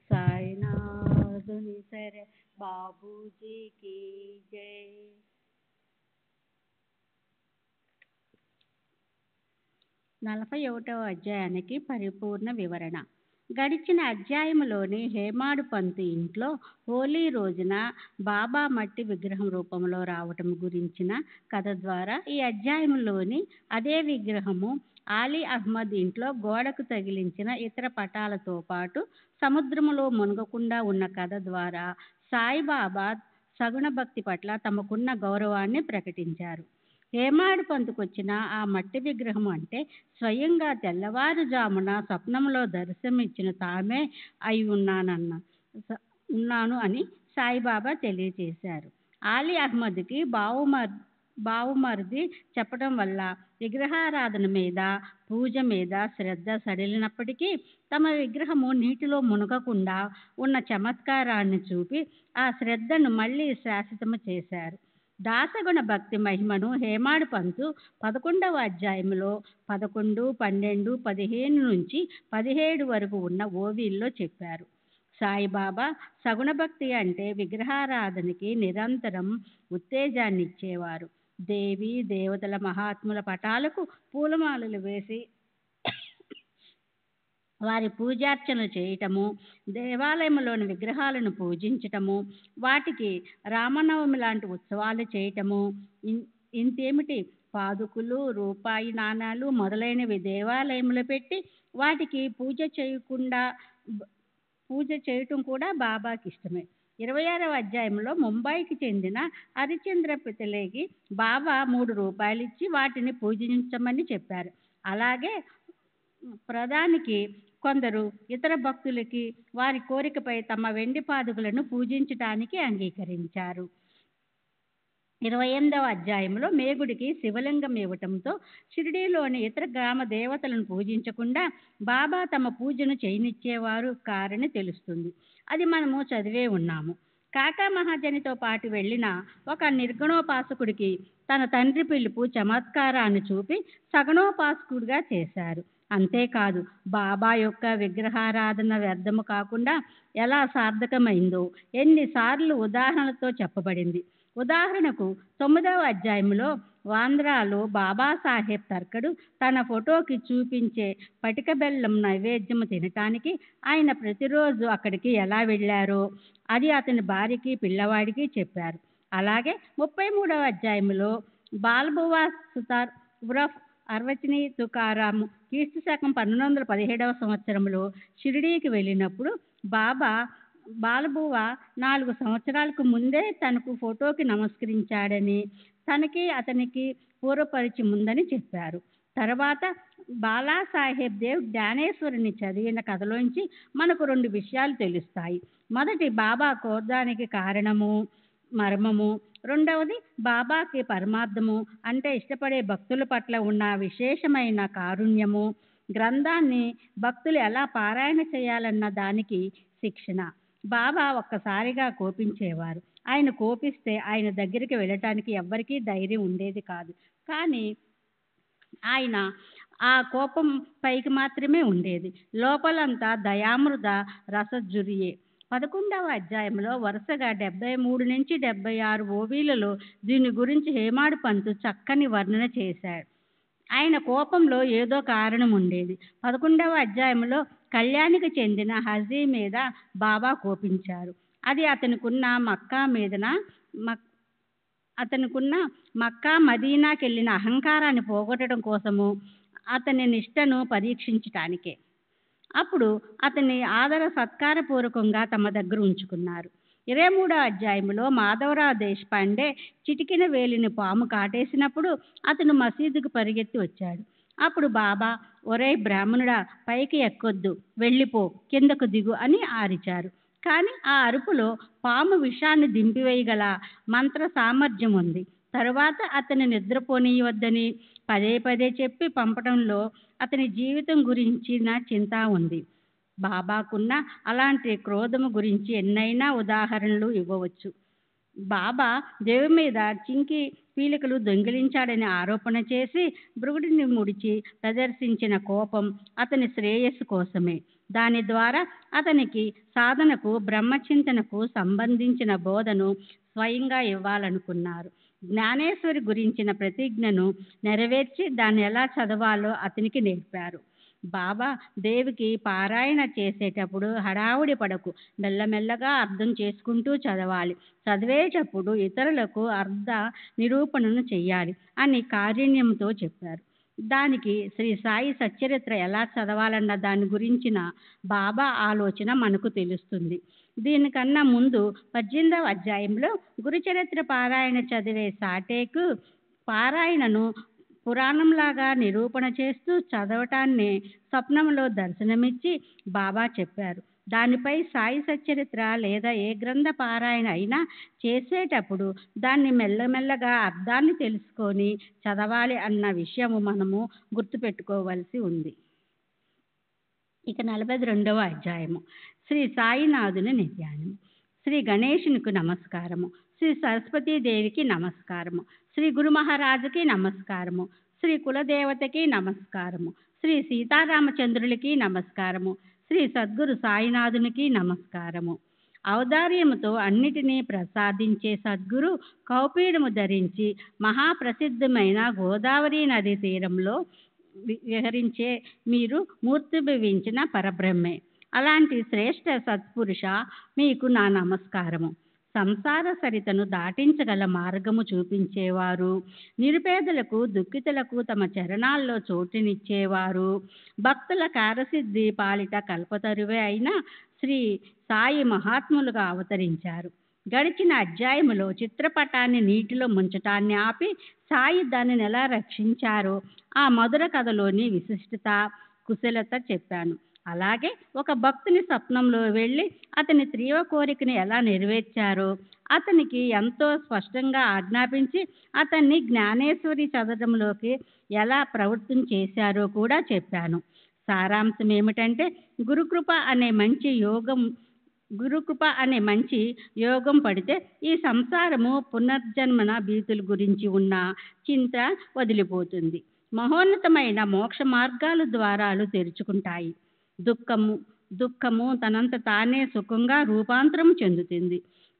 A: साईनाथ सर बाबूजी की जय. 41వ అధ్యాయానికి పరిపూర్ణ వివరణ. గడిచిన అధ్యాయంలోని హేమాడ్ పంత్ ఇంట్లో హోలీ రోజున బాబా మట్టి విగ్రహం రూపంలో రావటం గురించిన కథ ద్వారా ఈ అధ్యాయంలోని అదే విగ్రహము ఆలీ అహ్మద్ ఇంట్లో గోడకు తగిలించిన ఇతర పటాలతో పాటు సముద్రములో మునగకుండా ఉన్న కథ ద్వారా సాయిబాబా సగుణ భక్తి పట్ల తమకున్న గౌరవాన్ని ప్రకటించారు. హేమాడ్ పంతుకొచ్చిన ఆ మట్టి విగ్రహం అంటే స్వయంగా తెల్లవారుజామున స్వప్నంలో దర్శనమిచ్చిన తామే అయి ఉన్నాను అని సాయిబాబా తెలియచేశారు. ఆలీ అహ్మద్కి
D: బావుమరిది చెప్పడం వల్ల విగ్రహారాధన మీద, పూజ మీద శ్రద్ధ సడిలినప్పటికీ తమ విగ్రహము నీటిలో మునగకుండా ఉన్న చమత్కారాన్ని చూపి ఆ శ్రద్ధను మళ్ళీ శాశ్వతము చేశారు. దాసగుణ భక్తి మహిమను హేమాడు పంతు 11వ అధ్యాయంలో 11, 12, 15 నుంచి 17 వరకు ఉన్న ఓవీల్లో చెప్పారు. సాయిబాబా సగుణ భక్తి అంటే విగ్రహారాధనకి నిరంతరం ఉత్తేజాన్ని ఇచ్చేవారు. దేవి దేవతల మహాత్ముల పటాలకు పూలమాలలు వేసి వారి పూజార్చనలు చేయటము, దేవాలయంలోని విగ్రహాలను పూజించటము, వాటికి రామనవమి లాంటి ఉత్సవాలు చేయటము, ఇంతేమిటి పాదుకులు, రూపాయి నాణాలు మొదలైనవి దేవాలయంలో పెట్టి వాటికి పూజ చేయటం కూడా బాబాకి ఇష్టమే. 26వ అధ్యాయంలో ముంబైకి చెందిన హరిచంద్ర పితలేకి బాబా 3 రూపాయలు ఇచ్చి వాటిని పూజించమని చెప్పారు. అలాగే ప్రధానికి కొందరు ఇతర భక్తులకి వారి కోరికపై తమ వెండి పాదుకలను పూజించటానికి అంగీకరించారు. 28వ అధ్యాయంలో మేగుడికి శివలింగం ఇవ్వటంతో షిరిడీలోని ఇతర గ్రామ దేవతలను పూజించకుండా బాబా తమ పూజను చేయనిచ్చేవారు కారని తెలుస్తుంది. అది మనము చదివే ఉన్నాము. కాకా మహాజనితో పాటు వెళ్ళిన ఒక నిర్గుణోపాసకుడికి తన తండ్రి పిలుపు చమత్కారాన్ని చూపి సగుణోపాసకుడిగా చేశారు. అంతేకాదు బాబా యొక్క విగ్రహారాధన వ్యర్థము కాకుండా ఎలా సార్థకమైందో ఎన్నిసార్లు ఉదాహరణలతో చెప్పబడింది. ఉదాహరణకు 9వ అధ్యాయంలో వాంద్రాలో బాబాసాహెబ్ తర్కడు తన ఫోటోకి చూపించే పటిక బెల్లం నైవేద్యము తినటానికి ఆయన ప్రతిరోజు అక్కడికి ఎలా వెళ్ళారో అది అతని భార్యకి పిల్లవాడికి చెప్పారు. అలాగే 33వ అధ్యాయంలో బాల్బువా సుతార్ ఉరఫ్ అర్వచనీ తుకారాం క్రీస్తు శకం 1217వ సంవత్సరంలో షిరిడీకి వెళ్ళినప్పుడు బాలబువా 4 సంవత్సరాలకు ముందే తనకు ఫోటోకి నమస్కరించాడని, తనకి అతనికి పూర్వపరిచయం ఉందని చెప్పారు. తర్వాత బాలాసాహెబ్ దేవ్ జ్ఞానేశ్వరిని చదివిన కథలోంచి మనకు 2 విషయాలు తెలుస్తాయి. మొదటి బాబా క్రోధానికి కారణము మర్మము, రెండవది బాబాకి పరమార్థము అంటే ఇష్టపడే భక్తుల పట్ల ఉన్న విశేషమైన కారుణ్యము. గ్రంథాన్ని భక్తులు ఎలా పారాయణ చేయాలన్న దానికి శిక్షణ. బాబా ఒక్కసారిగా కోపించేవారు. ఆయన కోపిస్తే ఆయన దగ్గరికి వెళ్ళటానికి ఎవ్వరికీ ధైర్యం ఉండేది కాదు. కానీ ఆయన ఆ కోపం పైకి మాత్రమే ఉండేది, లోపలంతా దయామృత రసజురియే. 11వ అధ్యాయంలో వరుసగా 73 నుంచి 76 ఓవీలలో దీని గురించి హేమాడు పంతు చక్కని వర్ణన చేశాడు. ఆయన కోపంలో ఏదో కారణం ఉండేది. 11వ అధ్యాయంలో కళ్యాణికి చెందిన హజీ మీద బాబా కోపించారు. అది అతనికున్న మక్కా మదీనాకెళ్ళిన అహంకారాన్ని పోగొట్టడం కోసము, అతని నిష్టను పరీక్షించటానికే. అప్పుడు అతన్ని ఆదర సత్కారపూర్వకంగా తమ దగ్గర ఉంచుకున్నారు. 23వ అధ్యాయంలో మాధవరావు దేశపాండే చిటికిన వేలిని పాము కాటేసినప్పుడు అతను మసీదుకు పరిగెత్తి వచ్చాడు. అప్పుడు బాబా, ఒరే బ్రాహ్మణుడా, పైకి ఎక్కొద్దు, వెళ్ళిపో, కిందకు దిగు అని అరిచారు. కానీ ఆ అరుపులో పాము విషాన్ని దింపివేయగల మంత్ర సామర్థ్యం ఉంది. తరువాత అతన్ని నిద్రపోనీయవద్దని పదే పదే చెప్పి పంపడంలో అతని జీవితం గురించిన చింత ఉంది. బాబాకున్న అలాంటి క్రోధము గురించి ఎన్నైనా ఉదాహరణలు ఇవ్వవచ్చు. బాబా దేవు మీద చింకి పీలికలు దొంగిలించాడని ఆరోపణ చేసి భృగుడిని ముడిచి ప్రదర్శించిన కోపం అతని శ్రేయస్సు కోసమే. దాని ద్వారా అతనికి సాధనకు, బ్రహ్మచింతనకు సంబంధించిన బోధను స్వయంగా ఇవ్వాలనుకున్నారు. జ్ఞానేశ్వరి గురించిన ప్రతిజ్ఞను నెరవేర్చి దాన్ని ఎలా చదవాలో అతనికి నేర్పారు. బాబా దేవికి పారాయణ చేసేటప్పుడు హడావుడి పడకు, మెల్లమెల్లగా అర్థం చేసుకుంటూ చదవాలి, చదివేటప్పుడు ఇతరులకు అర్థ నిరూపణను చెయ్యాలి అని కారుణ్యంతో చెప్పారు. దానికి శ్రీ సాయి సచ్చరిత్ర ఎలా చదవాలన్న దాని గురించిన బాబా ఆలోచన మనకు తెలుస్తుంది. దీనికన్నా ముందు 18వ అధ్యాయంలో గురుచరిత్ర పారాయణ చదివే సాటేకు పారాయణను పురాణంలాగా నిరూపణ చేస్తూ చదవటాన్ని స్వప్నంలో దర్శనమిచ్చి బాబా చెప్పారు. దానిపై సాయి సచ్చరిత్ర లేదా ఏ గ్రంథ పారాయణ అయినా చేసేటప్పుడు దాన్ని మెల్లమెల్లగా అర్థాన్ని తెలుసుకొని చదవాలి అన్న విషయము మనము గుర్తుపెట్టుకోవలసి ఉంది. ఇక 42వ అధ్యాయము శ్రీ సాయినాథుని నిధ్యానం. శ్రీ గణేశునికి నమస్కారము, శ్రీ సరస్వతీదేవికి నమస్కారము, శ్రీ గురు మహారాజుకి నమస్కారము, శ్రీ కులదేవతకి నమస్కారము, శ్రీ సీతారామచంద్రులకి నమస్కారము, శ్రీ సద్గురు సాయినాథునికి నమస్కారము. ఔదార్యముతో అన్నిటినీ ప్రసాదించే సద్గురు కౌపీడము ధరించి మహాప్రసిద్ధమైన గోదావరి నది తీరంలో విహరించే మీరు మూర్తిభవించిన పరబ్రహ్మే. అలాంటి శ్రేష్ఠ సత్పురుష మీకు నా నమస్కారము. సంసార సరితను దాటించగల మార్గము చూపించేవారు, నిరుపేదలకు దుఃఖితులకు తమ చరణాల్లో చోటునిచ్చేవారు, భక్తుల కార్యసిద్ధి పాలిట కల్పతరువే అయిన శ్రీ సాయి మహాత్ములుగా అవతరించారు. గడిచిన అధ్యాయములో చిత్రపటాన్ని నీటిలో ముంచటాన్ని ఆపి సాయి దానిని ఎలా రక్షించారో ఆ మధుర కథలోని విశిష్టత, కుశలత చెప్పాను. అలాగే ఒక భక్తుని స్వప్నంలో వెళ్ళి అతని తీవ్ర కోరికని ఎలా నెరవేర్చారో, అతనికి ఎంతో స్పష్టంగా ఆజ్ఞాపించి అతన్ని జ్ఞానేశ్వరి చదవడంలోకి ఎలా ప్రవృత్తం చేశారో కూడా చెప్పాను. సారాంశం ఏమిటంటే గురుకృప అనే మంచి యోగం పడితే ఈ సంసారము పునర్జన్మన భీతుల గురించి ఉన్న చింత వదిలిపోతుంది. మహోన్నతమైన మోక్ష మార్గాల ద్వారాలు తెరుచుకుంటాయి. దుఃఖము తనంత తానే సుఖంగా రూపాంతరం చెందుతుంది.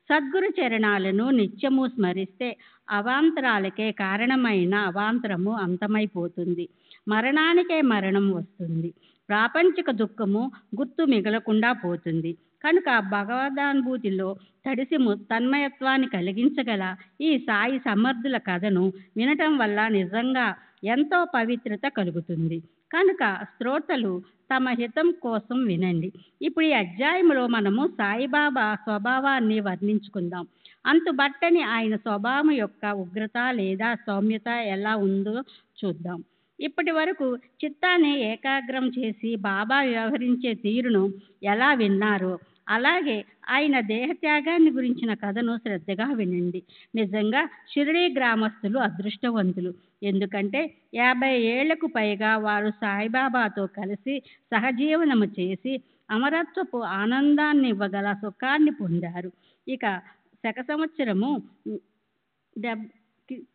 D: సద్గురు చరణాలను నిత్యము స్మరిస్తే అవాంతరాలకే కారణమైన అవాంతరము అంతమైపోతుంది. మరణానికే మరణం వస్తుంది. ప్రాపంచిక దుఃఖము గుర్తు మిగలకుండా పోతుంది. కనుక భగవదానుభూతిలో తడిసి తన్మయత్వాన్ని కలిగించగల ఈ సాయి సమర్థుల కథను వినటం వల్ల నిజంగా ఎంతో పవిత్రత కలుగుతుంది. కనుక శ్రోతలు తమ హితం కోసం వినండి. ఇప్పుడు ఈ అధ్యాయంలో మనము సాయిబాబా స్వభావాన్ని వర్ణించుకుందాం. అంతుబట్టని ఆయన స్వభావం యొక్క ఉగ్రత లేదా సౌమ్యత ఎలా ఉందో చూద్దాం. ఇప్పటి వరకు చిత్తాన్ని ఏకాగ్రం చేసి బాబా వ్యవహరించే తీరును ఎలా విన్నారో అలాగే ఆయన దేహత్యాగాన్ని గురించిన కథను శ్రద్ధగా వినండి. నిజంగా షిరిడీ గ్రామస్తులు అదృష్టవంతులు. ఎందుకంటే 50 ఏళ్లకు పైగా వారు సాయిబాబాతో కలిసి సహజీవనము చేసి అమరత్వపు ఆనందాన్ని ఇవ్వగల సుఖాన్ని పొందారు. ఇక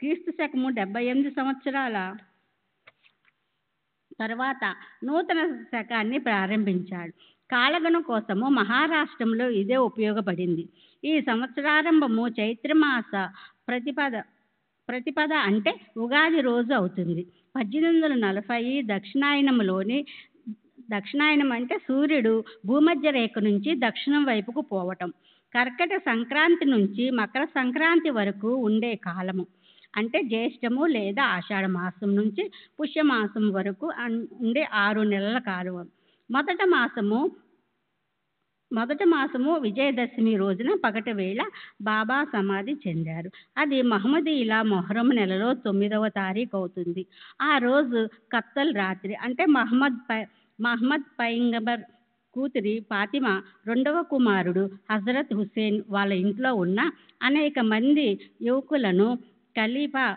D: క్రీస్తు శకము 78 సంవత్సరాల తర్వాత నూతన శకాన్ని ప్రారంభించాడు. కాలగణం కోసము మహారాష్ట్రంలో ఇదే ఉపయోగపడింది. ఈ సంవత్సరారంభము చైత్రమాస ప్రతిపద అంటే ఉగాది రోజు అవుతుంది. 1840 దక్షిణాయనం అంటే సూర్యుడు భూమధ్య రేఖ నుంచి దక్షిణం వైపుకు పోవటం. కర్కట సంక్రాంతి నుంచి మకర సంక్రాంతి వరకు ఉండే కాలము అంటే జ్యేష్ఠము లేదా ఆషాఢ మాసం నుంచి పుష్యమాసం వరకు ఉండే 6 నెలల కాలం. మొదటి మాసము విజయదశమి రోజున పగటి వేళ బాబా సమాధి చెందారు. అది మహమ్మదీయుల మొహరం నెలలో 9వ తారీఖు అవుతుంది. ఆ రోజు కత్తల్ రాత్రి అంటే మహమ్మద్ పైగంబర్ కూతురి ఫాతిమా 2వ కుమారుడు హజరత్ హుస్సేన్ వాళ్ళ ఇంట్లో ఉన్న అనేక మంది యువకులను ఖలీఫా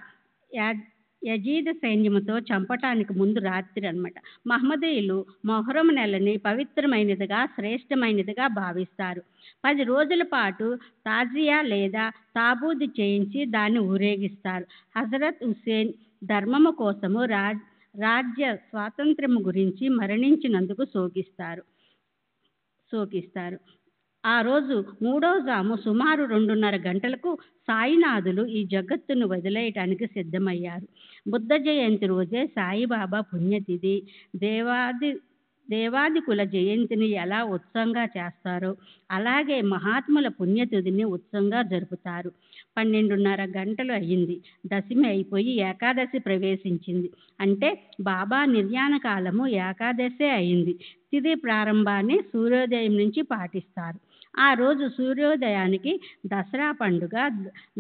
D: యజీద్ సైన్యముతో చంపటానికి ముందు రాత్రి అన్నమాట. మహమ్మదీయులు మొహరం నెలని పవిత్రమైనదిగా శ్రేష్టమైనదిగా భావిస్తారు. 10 రోజుల పాటు తాజియా లేదా తాబూది చేయించి దాన్ని ఊరేగిస్తారు. హజరత్ హుస్సేన్ ధర్మము కోసము రాజ్య స్వాతంత్ర్యము గురించి మరణించినందుకు శోకిస్తారు. ఆ రోజు 3వ జాము సుమారు 2:30 గంటలకు సాయినాథులు ఈ జగత్తును వదిలేయటానికి సిద్ధమయ్యారు. బుద్ధ జయంతి రోజే సాయిబాబా పుణ్యతిథి. దేవాది కుల జయంతిని ఎలా ఉత్సవంగా చేస్తారో అలాగే మహాత్ముల పుణ్యతిథిని ఉత్సవంగా జరుపుతారు. 12:30 గంటలు అయ్యింది. దశమి అయిపోయి ఏకాదశి ప్రవేశించింది. అంటే బాబా నిర్యాణ కాలము ఏకాదశే అయింది. తిథి ప్రారంభాన్ని సూర్యోదయం నుంచి పాటిస్తారు. ఆ రోజు సూర్యోదయానికి దసరా పండుగ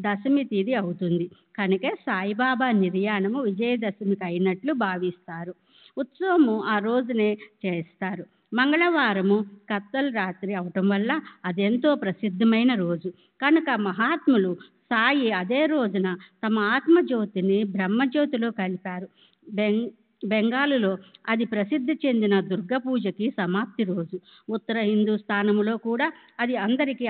D: దశమి తిథి అవుతుంది. కనుక సాయిబాబా నిర్యాణము విజయదశమికి అయినట్లు భావిస్తారు. ఉత్సవము ఆ రోజునే చేస్తారు. మంగళవారము కత్తల రాత్రి అవటం వల్ల అదెంతో ప్రసిద్ధమైన రోజు కనుక మహాత్ములు సాయి అదే రోజున తమ ఆత్మజ్యోతిని బ్రహ్మజ్యోతిలో కలిపారు. బెంగాలులో అది ప్రసిద్ధి చెందిన దుర్గ పూజకి సమాప్తి రోజు. ఉత్తర హిందూస్థానంలో కూడా అది అందరికీ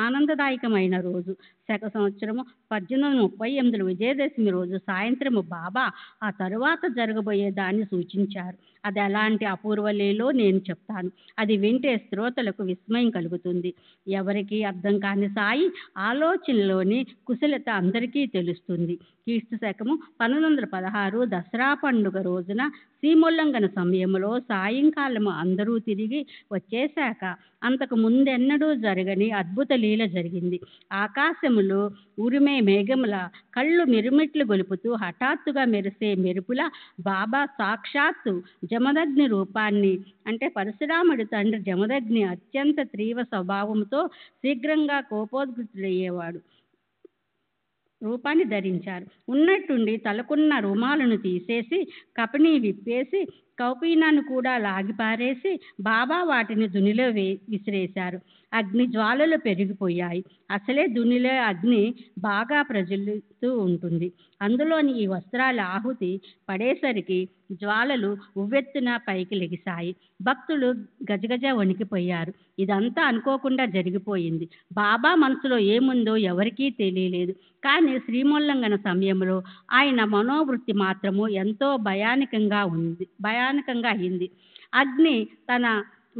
D: ఆనందదాయకమైన రోజు. శక సంవత్సరము 1838 విజయదశమి రోజు సాయంత్రము బాబా ఆ తరువాత జరగబోయే దాన్ని సూచించారు. అది ఎలాంటి అపూర్వ లీలో నేను చెప్తాను. అది వింటే శ్రోతలకు విస్మయం కలుగుతుంది. ఎవరికీ అర్థం కాని సాయి ఆలోచనలోని కుశలత అందరికీ తెలుస్తుంది. క్రీస్తు శకము 1916 దసరా పండుగ రోజున సీమోల్లంఘన సమయంలో సాయంకాలము అందరూ తిరిగి వచ్చేశాక అంతకు ముందెన్నడూ జరగని అద్భుత లీల జరిగింది. ఆకాశములో ఉరిమే మేఘముల కళ్ళు మిరుమిట్లు గొలుపుతూ హఠాత్తుగా మెరిసే మెరుపుల బాబా సాక్షాత్తు జమదగ్ని రూపాన్ని అంటే పరశురాముడి తండ్రి జమదగ్ని అత్యంత తీవ్ర స్వభావంతో శీఘ్రంగా కోపోద్గతుడయ్యేవాడు రూపాన్ని ధరించారు. ఉన్నట్టుండి తలకున్న రుమాలను తీసేసి కపిని విప్పేసి కౌపీనాన్ని కూడా లాగిపారేసి బాబా వాటిని దునిలో విసిరేశారు. అగ్ని జ్వాలలు పెరిగిపోయాయి. అసలే దునిలో అగ్ని బాగా ప్రజ్వలిస్తూ ఉంటుంది. అందులోని ఈ వస్త్రాల ఆహుతి పడేసరికి జ్వాలలు ఉవ్వెత్తున పైకి లెగిశాయి. భక్తులు గజగజ వణికిపోయారు. ఇదంతా అనుకోకుండా జరిగిపోయింది. బాబా మనసులో ఏముందో ఎవరికీ తెలియలేదు. కానీ శ్రీమోల్లంఘన సమయంలో ఆయన మనోవృత్తి మాత్రము ఎంతో భయానకంగా అయింది. అగ్ని తన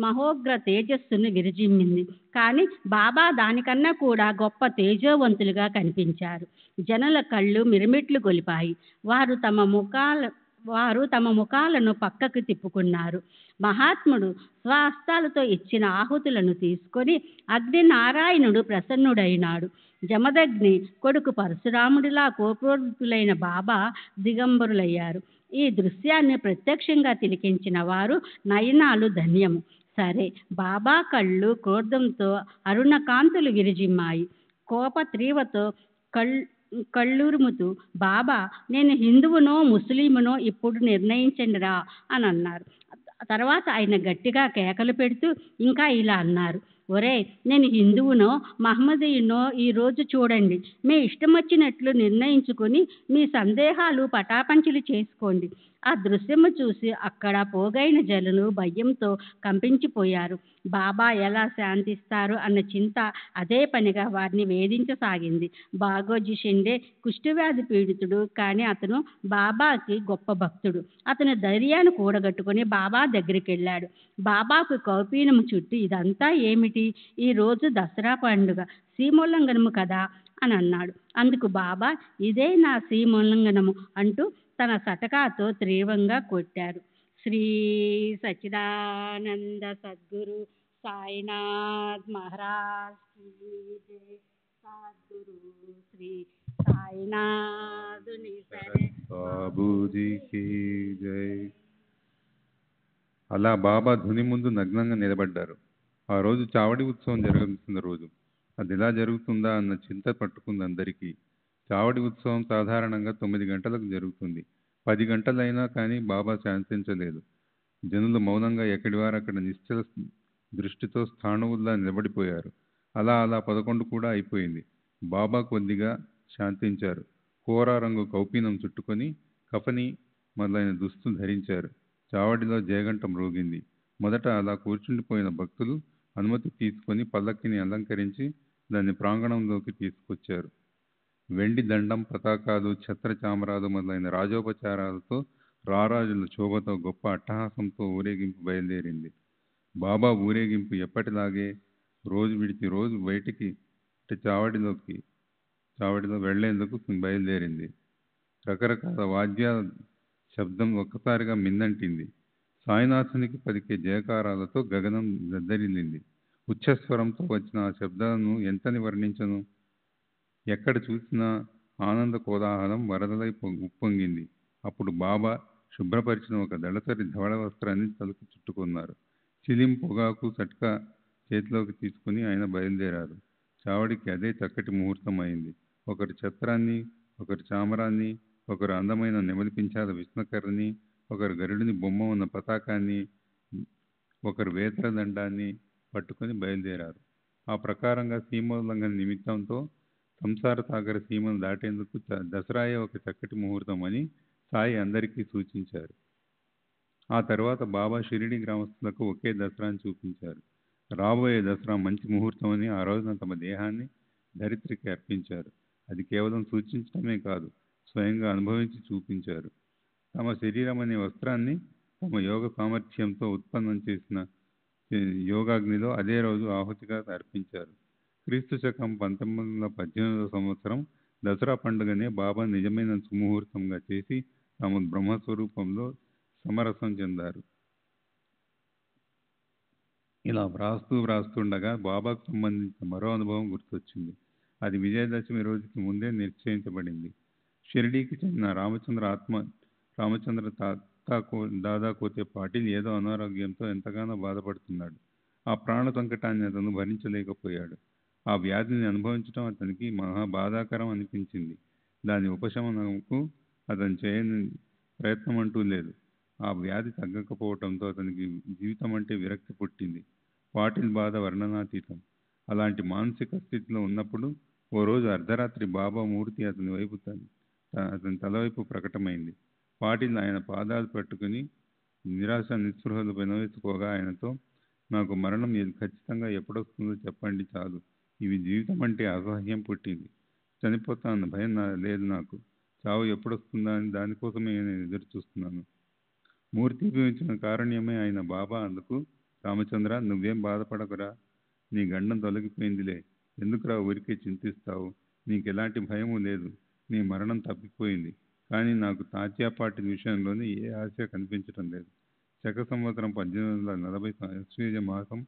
D: మహోగ్ర తేజస్సును విరజిమ్మింది. కానీ బాబా దానికన్నా కూడా గొప్ప తేజోవంతులుగా కనిపించారు. జనుల కళ్ళు మిరుమిట్లు గొలిపాయి. వారు తమ ముఖాలను పక్కకు తిప్పుకున్నారు. మహాత్ముడు స్వహస్తాలతో ఇచ్చిన ఆహుతులను తీసుకొని అగ్ని నారాయణుడు ప్రసన్నుడైనాడు. జమదగ్ని కొడుకు పరశురాముడిలా కోపోద్గతులైన బాబా దిగంబరులయ్యారు. ఈ దృశ్యాన్ని ప్రత్యక్షంగా తిలకించిన వారు నయనాలు ధన్యము. సరే, బాబా కళ్ళు క్రోధంతో అరుణ కాంతులు విరిజిమ్మాయి. కోప తీవ్రతో కళ్ళురుముతూ బాబా, నేను హిందువునో ముస్లిమునో ఇప్పుడు నిర్ణయించండిరా అని అన్నారు. తర్వాత ఆయన గట్టిగా కేకలు పెడుతూ ఇంకా ఇలా అన్నారు, ఒరే, నేను హిందువునో మహమ్మదీయునో ఈరోజు చూడండి. మీ ఇష్టం వచ్చినట్లు నిర్ణయించుకొని మీ సందేహాలు పటాపంచలు చేసుకోండి. ఆ దృశ్యము చూసి అక్కడ పోగైన జనులు భయంతో కంపించిపోయారు. బాబా ఎలా శాంతిస్తారు అన్న చింత అదే పనిగా వారిని వేధించసాగింది. బాగోజీ షిండే కుష్ఠవ్యాధి పీడితుడు, కానీ అతను బాబాకి గొప్ప భక్తుడు. అతను ధైర్యాన్ని కూడగట్టుకుని బాబా దగ్గరికి వెళ్ళాడు. బాబాకు కౌపీనము చుట్టూ, ఇదంతా ఏమిటి? ఈరోజు దసరా పండుగ, సీమోల్లంఘనము కదా అని అన్నాడు. అందుకు బాబా, ఇదే నా సీమోల్లంఘనము అంటూ తన సటకాతో తీవ్రంగా కొట్టారు. శ్రీ సచ్చిదానంద సద్గురు సాయినాథ్ మహారాజ్ కీ జై. సద్గురు శ్రీ సాయినాథుని
E: బాబూజీకి జై. అలా బాబా ధుని ముందు నగ్నంగా నిలబడ్డారు. ఆ రోజు చావడి ఉత్సవం జరుగుతున్న రోజు. అది ఎలా జరుగుతుందా అన్న చింత పట్టుకుంది అందరికీ. చావడి ఉత్సవం సాధారణంగా 9 గంటలకు జరుగుతుంది. 10 గంటలైనా కానీ బాబా శాంతించలేదు. జనులు మౌనంగా ఎక్కడివారు అక్కడ నిశ్చల దృష్టితో స్థాణువుల్లా నిలబడిపోయారు. అలా 11 కూడా అయిపోయింది. బాబా కొద్దిగా శాంతించారు. కోరా రంగు కౌపీనం చుట్టుకొని కఫని మొదలైన దుస్తులు ధరించారు. చావడిలో జయగంట మ్రోగింది. మొదట అలా కూర్చుండిపోయిన భక్తులు అనుమతి తీసుకొని పల్లకిని అలంకరించి దాన్ని ప్రాంగణంలోకి తీసుకొచ్చారు. వెండి దండం, పతాకాలు, ఛత్ర చామరాలు మొదలైన రాజోపచారాలతో రారాజుల శోభతో గొప్ప అట్టహాసంతో ఊరేగింపు బయలుదేరింది. బాబా ఊరేగింపు ఎప్పటిలాగే రోజు విడిచి రోజు బయటికి చావడిలో వెళ్లేందుకు బయలుదేరింది. రకరకాల వాద్యాల శబ్దం ఒక్కసారిగా మిన్నంటింది. సాయినాథునికి పలికే జయకారాలతో గగనం దద్దరిల్లింది. ఉచ్చస్వరంతో వచ్చిన ఆ శబ్దాలను ఎంతని వర్ణించను? ఎక్కడ చూసినా ఆనంద కోలాహలం వరదలై ఉప్పొంగింది. అప్పుడు బాబా శుభ్రపరిచిన ఒక దళసరి ధవళ వస్త్రాన్ని తలకు చుట్టుకున్నారు. చిలిం పొగాకు సట్కా చేతిలోకి తీసుకుని ఆయన బయలుదేరారు. చావడికి అదే చక్కటి ముహూర్తం అయింది. ఒకరు ఛత్రాన్ని, ఒకరు చామరాన్ని, ఒకరు అందమైన నెమలి పింఛాల విష్ణుకర్రని, ఒకరు గరుడిని బొమ్మ ఉన్న పతాకాన్ని ఒకరు వేతల దండాన్ని పట్టుకొని బయలుదేరారు. ఆ ప్రకారంగా సీమోల్లంఘన నిమిత్తంతో సంసార సాగర సీమను దాటేందుకు దసరాయే ఒక చక్కటి ముహూర్తం అని సాయి అందరికీ సూచించారు. ఆ తర్వాత బాబా షిరిడి గ్రామస్తులకు ఒకే దసరాని చూపించారు. రాబోయే దసరా మంచి ముహూర్తం అని ఆ రోజున తమ దేహాన్ని ధరిత్రికి అర్పించారు. అది కేవలం సూచించడమే కాదు, స్వయంగా అనుభవించి చూపించారు. తమ శరీరం అనే వస్త్రాన్ని తమ యోగ సామర్థ్యంతో ఉత్పన్నం చేసిన యోగాగ్నిలో అదే రోజు ఆహుతిగా అర్పించారు. క్రీస్తు శకం 1918 సంవత్సరం దసరా పండుగనే బాబా నిజమైన సుముహూర్తంగా చేసి తమ బ్రహ్మస్వరూపంలో సమరసం చెందారు. ఇలా వ్రాస్తుండగా బాబాకు సంబంధించిన మరో అనుభవం గుర్తొచ్చింది. అది విజయదశమి రోజుకి ముందే నిశ్చయించబడింది. షిరిడీకి చెందిన రామచంద్ర దాదా కోతే పాటిల్ ఏదో అనారోగ్యంతో ఎంతగానో బాధపడుతున్నాడు. ఆ ప్రాణ సంకటాన్ని అతను భరించలేకపోయాడు. ఆ వ్యాధిని అనుభవించడం అతనికి మహా బాధాకరం అనిపించింది. దాని ఉపశమనకు అతను చేయని ప్రయత్నం అంటూ లేదు. ఆ వ్యాధి తగ్గకపోవడంతో అతనికి జీవితం అంటే విరక్తి పుట్టింది. పాటిల్ బాధ వర్ణనాతీతం. అలాంటి మానసిక స్థితిలో ఉన్నప్పుడు ఓ రోజు అర్ధరాత్రి బాబా మూర్తి అతని తలవైపు ప్రకటమైంది. పాటిల్ ఆయన పాదాలు పట్టుకుని నిరాశ నిస్పృహలు పెనవేసుకోగా ఆయనతో, నాకు మరణం ఖచ్చితంగా ఎప్పుడొస్తుందో చెప్పండి చాలు. ఇవి జీవితం అంటే అసహ్యం పుట్టింది. చనిపోతాను భయం లేదు నాకు. చావు ఎప్పుడొస్తుందా అని దానికోసమే నేను ఎదురు చూస్తున్నాను. మూర్తి ఉపయోగించిన కారణ్యమే అయిన బాబా అందుకు, రామచంద్ర నువ్వేం బాధపడకురా, నీ గండం తొలగిపోయిందిలే, ఎందుకురా ఊరికే చింతిస్తావు, నీకు ఎలాంటి భయము లేదు, నీ మరణం తప్పిపోయింది. కానీ నాకు తాత్యాపాటి విషయంలోనే ఏ ఆశ కనిపించడం లేదు. శక సంవత్సరం 1840 అశ్వయుజ మాసం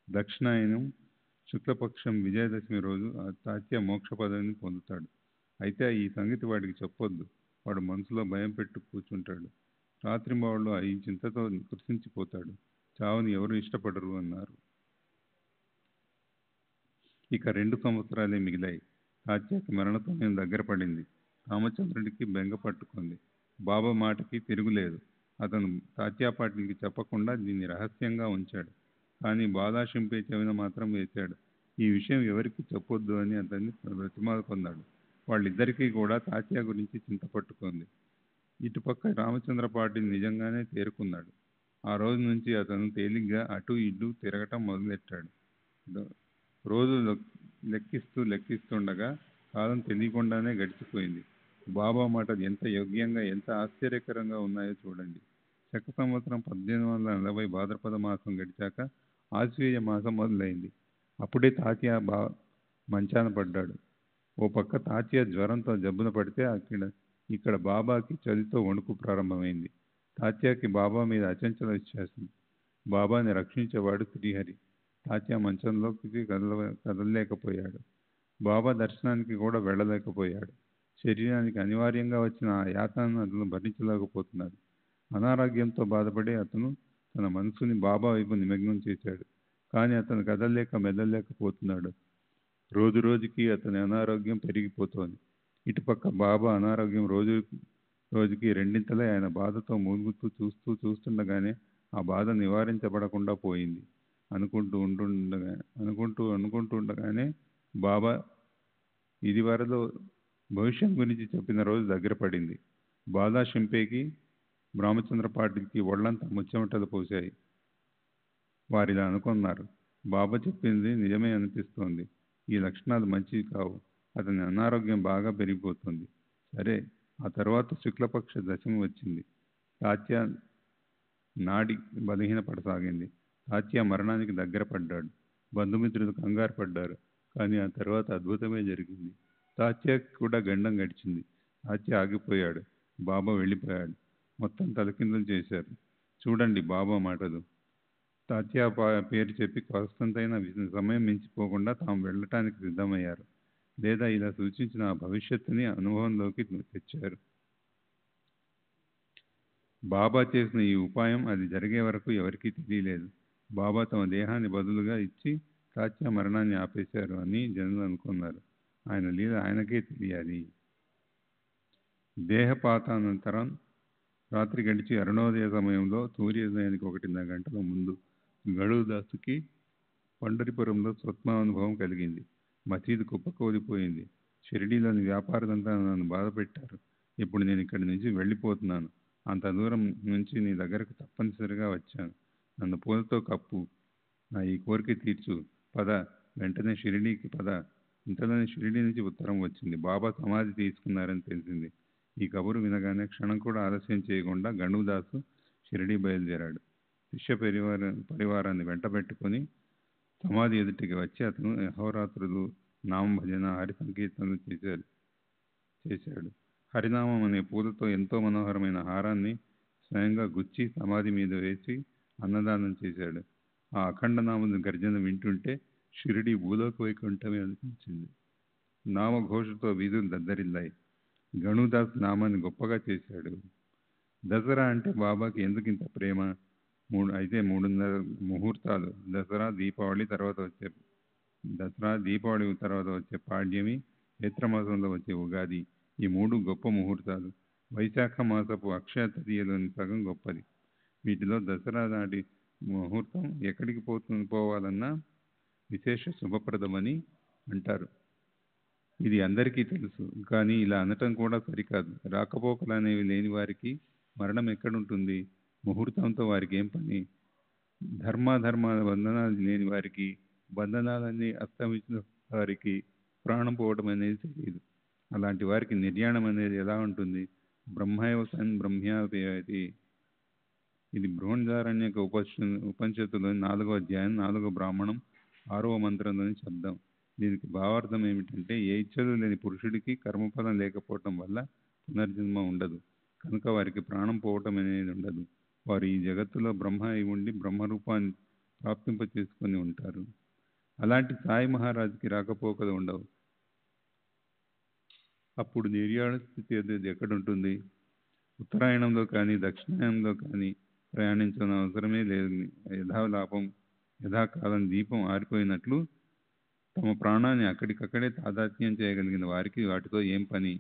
E: దక్షిణాయనం శుక్లపక్షం విజయదశమి రోజు ఆ తాత్య మోక్ష పదవిని పొందుతాడు. అయితే ఈ సంగతి వాడికి చెప్పొద్దు. వాడు మనసులో భయం పెట్టు కూర్చుంటాడు. రాత్రింబవళ్ళు ఈ చింతతో కృషించిపోతాడు. చావుని ఎవరు ఇష్టపడరు అన్నారు. ఇక 2 సంవత్సరాలే మిగిలాయి. తాత్యాకి మరణ సమయం దగ్గర పడింది. రామచంద్రుడికి బెంగ పట్టుకుంది. బాబా మాటకి తిరుగులేదు. అతను తాత్యాపాటికి చెప్పకుండా దీన్ని రహస్యంగా ఉంచాడు. కానీ బాదాషింపే చెవిన మాత్రం వేశాడు. ఈ విషయం ఎవరికి చెప్పొద్దు అని అతన్ని బ్రతిమాలుకొన్నాడు. వాళ్ళిద్దరికీ కూడా తాత్యా గురించి చింత పట్టుకుంది. ఇటుపక్క రామచంద్ర పాటిల్ నిజంగానే తేరుకున్నాడు. ఆ రోజు నుంచి అతను తేలిగ్గా అటు ఇటు తిరగటం మొదలెట్టాడు. రోజు లెక్కిస్తుండగా కాలం తెలియకుండానే గడిచిపోయింది. బాబా మాటలు ఎంత యోగ్యంగా, ఎంత ఆశ్చర్యకరంగా ఉన్నాయో చూడండి. శక సంవత్సరం 1840 భాద్రపద మాసం గడిచాక ఆశ్వీజ మాసం మొదలైంది. అప్పుడే తాత్య మంచాన పడ్డాడు. ఓ పక్క తాత్య జ్వరంతో జబ్బున పడితే ఇక్కడ బాబాకి చలితో వణుకు ప్రారంభమైంది. తాత్యాకి బాబా మీద అచంచల విశ్వాసం. బాబాని రక్షించేవాడు శ్రీహరి. తాత్య మంచంలోకి కదలలేకపోయాడు. బాబా దర్శనానికి కూడా వెళ్ళలేకపోయాడు. శరీరానికి అనివార్యంగా వచ్చిన ఆ యాతనను అతను భరించలేకపోతున్నాడు. అనారోగ్యంతో బాధపడి అతను తన మనసుని బాబా వైపు నిమగ్నం చేశాడు. కానీ అతను మెదలలేకపోతున్నాడు. రోజు రోజుకి అతని అనారోగ్యం పెరిగిపోతోంది. ఇటుపక్క బాబా అనారోగ్యం రోజుకి రెండింతలే ఆయన బాధతో మూలుగుతూ చూస్తుండగానే ఆ బాధ నివారించబడకుండా పోయింది. అనుకుంటుండగానే బాబా ఇదివరలో భవిష్యం గురించి చెప్పిన రోజు దగ్గర పడింది. బాదా షింపేకి రామచంద్ర పాటిల్కి ఒళ్ళంతా ముచ్చెమటలు పోశాయి. వారిలా అనుకున్నారు, బాబా చెప్పింది నిజమే అనిపిస్తోంది. ఈ లక్షణాలు మంచివి కావు. అతని అనారోగ్యం బాగా పెరిగిపోతుంది. సరే, ఆ తర్వాత శుక్లపక్ష దశమి వచ్చింది. తాత్య నాడి బలహీనపడసాగింది. తాత్య మరణానికి దగ్గర పడ్డాడు. బంధుమిత్రులు కంగారు పడ్డారు. కానీ ఆ తర్వాత అద్భుతమే జరిగింది. తాత్యకి కూడా గండం గడిచింది. తాత్య ఆగిపోయాడు. బాబా వెళ్ళిపోయాడు. మొత్తం తలకిందులు చేశారు. చూడండి బాబా మాటలు. తాత్య పేరు చెప్పి కాస్తంతైనా సమయం మించిపోకుండా తాము వెళ్ళటానికి సిద్ధమయ్యారు. లేదా ఇలా సూచించిన ఆ భవిష్యత్తుని అనుభవంలోకి తెచ్చారు. బాబా చేసిన ఈ ఉపాయం అది జరిగే వరకు ఎవరికీ తెలియలేదు. బాబా తమ దేహాన్ని బదులుగా ఇచ్చి తాత్య మరణాన్ని ఆపేశారు అని జనులు అనుకున్నారు. ఆయన లీల ఆయనకే తెలియాలి. దేహపాతానంతరం రాత్రి గడిచి అరుణోదయ సమయంలో సూర్యోదయానికి 1.5 గంటల ముందు గడుదాసుకి పండరిపురంలో స్వత్మానుభవం కలిగింది. మసీదు కుప్పకూలిపోయింది. షిరిడీలోని వ్యాపారులంతా నన్ను బాధ పెట్టారు. ఇప్పుడు నేను ఇక్కడి నుంచి వెళ్ళిపోతున్నాను. అంత దూరం నుంచి నీ దగ్గరకు తప్పనిసరిగా వచ్చాను. నన్ను పూలతో కప్పు, నా ఈ కోరిక తీర్చు, పద, వెంటనే షిరిడీకి పద. ఇంతలోనే షిరిడీ నుంచి ఉత్తరం వచ్చింది. బాబా సమాధి తీసుకున్నారని తెలిసింది. ఈ కబురు వినగానే క్షణం కూడా ఆలస్యం చేయకుండా గణుదాసు షిరిడీ బయలుదేరాడు. శిష్య పరివారాన్ని వెంట పెట్టుకొని సమాధి ఎదుటికి వచ్చి అతను అహోరాత్రులు నామభజన, హరి సంకీర్తనలు చేశాడు. హరినామం అనే పూలతో ఎంతో మనోహరమైన హారాన్ని స్వయంగా గుచ్చి సమాధి మీద వేసి అన్నదానం చేశాడు. ఆ అఖండనామ గర్జన వింటుంటే షిరిడి భూలోక వైకుంఠమే అనిపించింది. నామఘోషతో వీధులు దద్దరిల్లాయి. గణుదాస్ నామాన్ని గొప్పగా చేశాడు. దసరా అంటే బాబాకి ఎందుకు ఇంత ప్రేమ? 3.5 ముహూర్తాలు: దసరా, దీపావళి తర్వాత వచ్చే పాడ్యమి, చైత్రమాసంలో వచ్చే ఉగాది. ఈ 3 గొప్ప ముహూర్తాలు. వైశాఖ మాసపు అక్షయ తదియలోని సగం గొప్పది. వీటిలో దసరా నాటి ముహూర్తం ఎక్కడికి పోవాలన్నా విశేష శుభప్రదమని అంటారు. ఇది అందరికీ తెలుసు. కానీ ఇలా అనటం కూడా సరికాదు. రాకపోకలు అనేవి లేని వారికి మరణం ఎక్కడుంటుంది? ముహూర్తంతో వారికి ఏం పని? ధర్మాధర్మాల బంధనాలు లేని వారికి, బంధనాలన్నీ అస్తమించిన వారికి ప్రాణం పోవడం అనేది తెలియదు. అలాంటి వారికి నిర్యాణం అనేది ఎలా ఉంటుంది? బ్రహ్మైవ సన్ బ్రహ్మ్యాపేయతి. ఇది బృహదారణ్యక ఉపనిషత్తులోని 4వ అధ్యాయం 4వ బ్రాహ్మణం 6వ మంత్రంలోని శబ్దం. దీనికి భావార్థం ఏమిటంటే, ఏ ఇచ్చలు లేని పురుషుడికి కర్మఫలం లేకపోవటం వల్ల పునర్జన్మ ఉండదు. కనుక వారికి ప్రాణం పోవటం అనేది ఉండదు. వారు ఈ జగత్తులో బ్రహ్మ అయి ఉండి బ్రహ్మరూపాన్ని ప్రాప్తింప చేసుకొని ఉంటారు. అలాంటి సాయి మహారాజుకి రాకపోకలు ఉండవు. అప్పుడు నిర్యాణ స్థితి అనేది ఎక్కడుంటుంది? ఉత్తరాయణంలో కానీ దక్షిణాయనంలో కానీ ప్రయాణించిన అవసరమే లేదు. యథాకాలం దీపం ఆరిపోయినట్లు తమ ప్రాణాన్ని అక్కడికక్కడే తాదాత్మ్యం చేయగలిగిన వారికి వాటితో ఏం పని?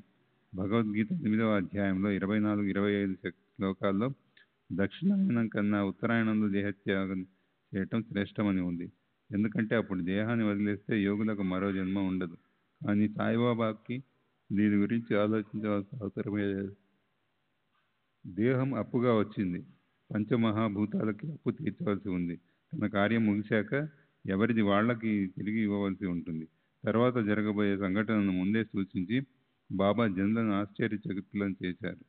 E: భగవద్గీత 8వ అధ్యాయంలో 24-25 శ్లోకాల్లో దక్షిణాయనం కన్నా ఉత్తరాయణంలో దేహత్యాగం చేయటం శ్రేష్టమని ఉంది. ఎందుకంటే అప్పుడు దేహాన్ని వదిలేస్తే యోగులకు మరో జన్మ ఉండదు. కానీ సాయిబాబాకి దీని గురించి ఆలోచించవలసిన అవసరమే లేదు. దేహం అప్పుగా వచ్చింది. పంచమహాభూతాలకి అప్పు తీర్చవలసి ఉంది. తన కార్యం ముగిశాక ఎవరిది వాళ్ళకి తిరిగి ఇవ్వవలసి ఉంటుంది. తర్వాత జరగబోయే సంఘటనను ముందే సూచించి బాబా జనులను ఆశ్చర్యచకితులను చేశారు.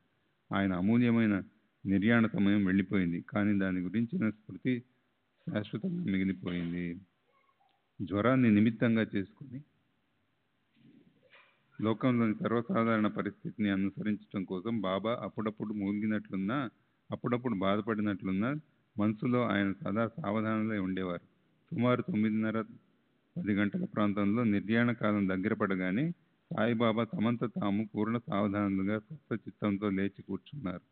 E: ఆయన అమూల్యమైన నిర్యాణ సమయం వెళ్ళిపోయింది. కానీ దాని గురించిన స్మృతి శాశ్వతంగా మిగిలిపోయింది. జ్వరాన్ని నిమిత్తంగా చేసుకుని లోకంలోని సర్వసాధారణ పరిస్థితిని అనుసరించడం కోసం బాబా అప్పుడప్పుడు మూలిగినట్లున్నా, అప్పుడప్పుడు బాధపడినట్లున్నా మనసులో ఆయన సదా సావధానంగా ఉండేవారు. సుమారు 9:30-10 గంటల ప్రాంతంలో నిర్యాణ కాలం దగ్గర పడగానే సాయిబాబా తమంత తాము పూర్ణ సావధానులుగా స్వస్థచిత్తంతో లేచి కూర్చున్నారు.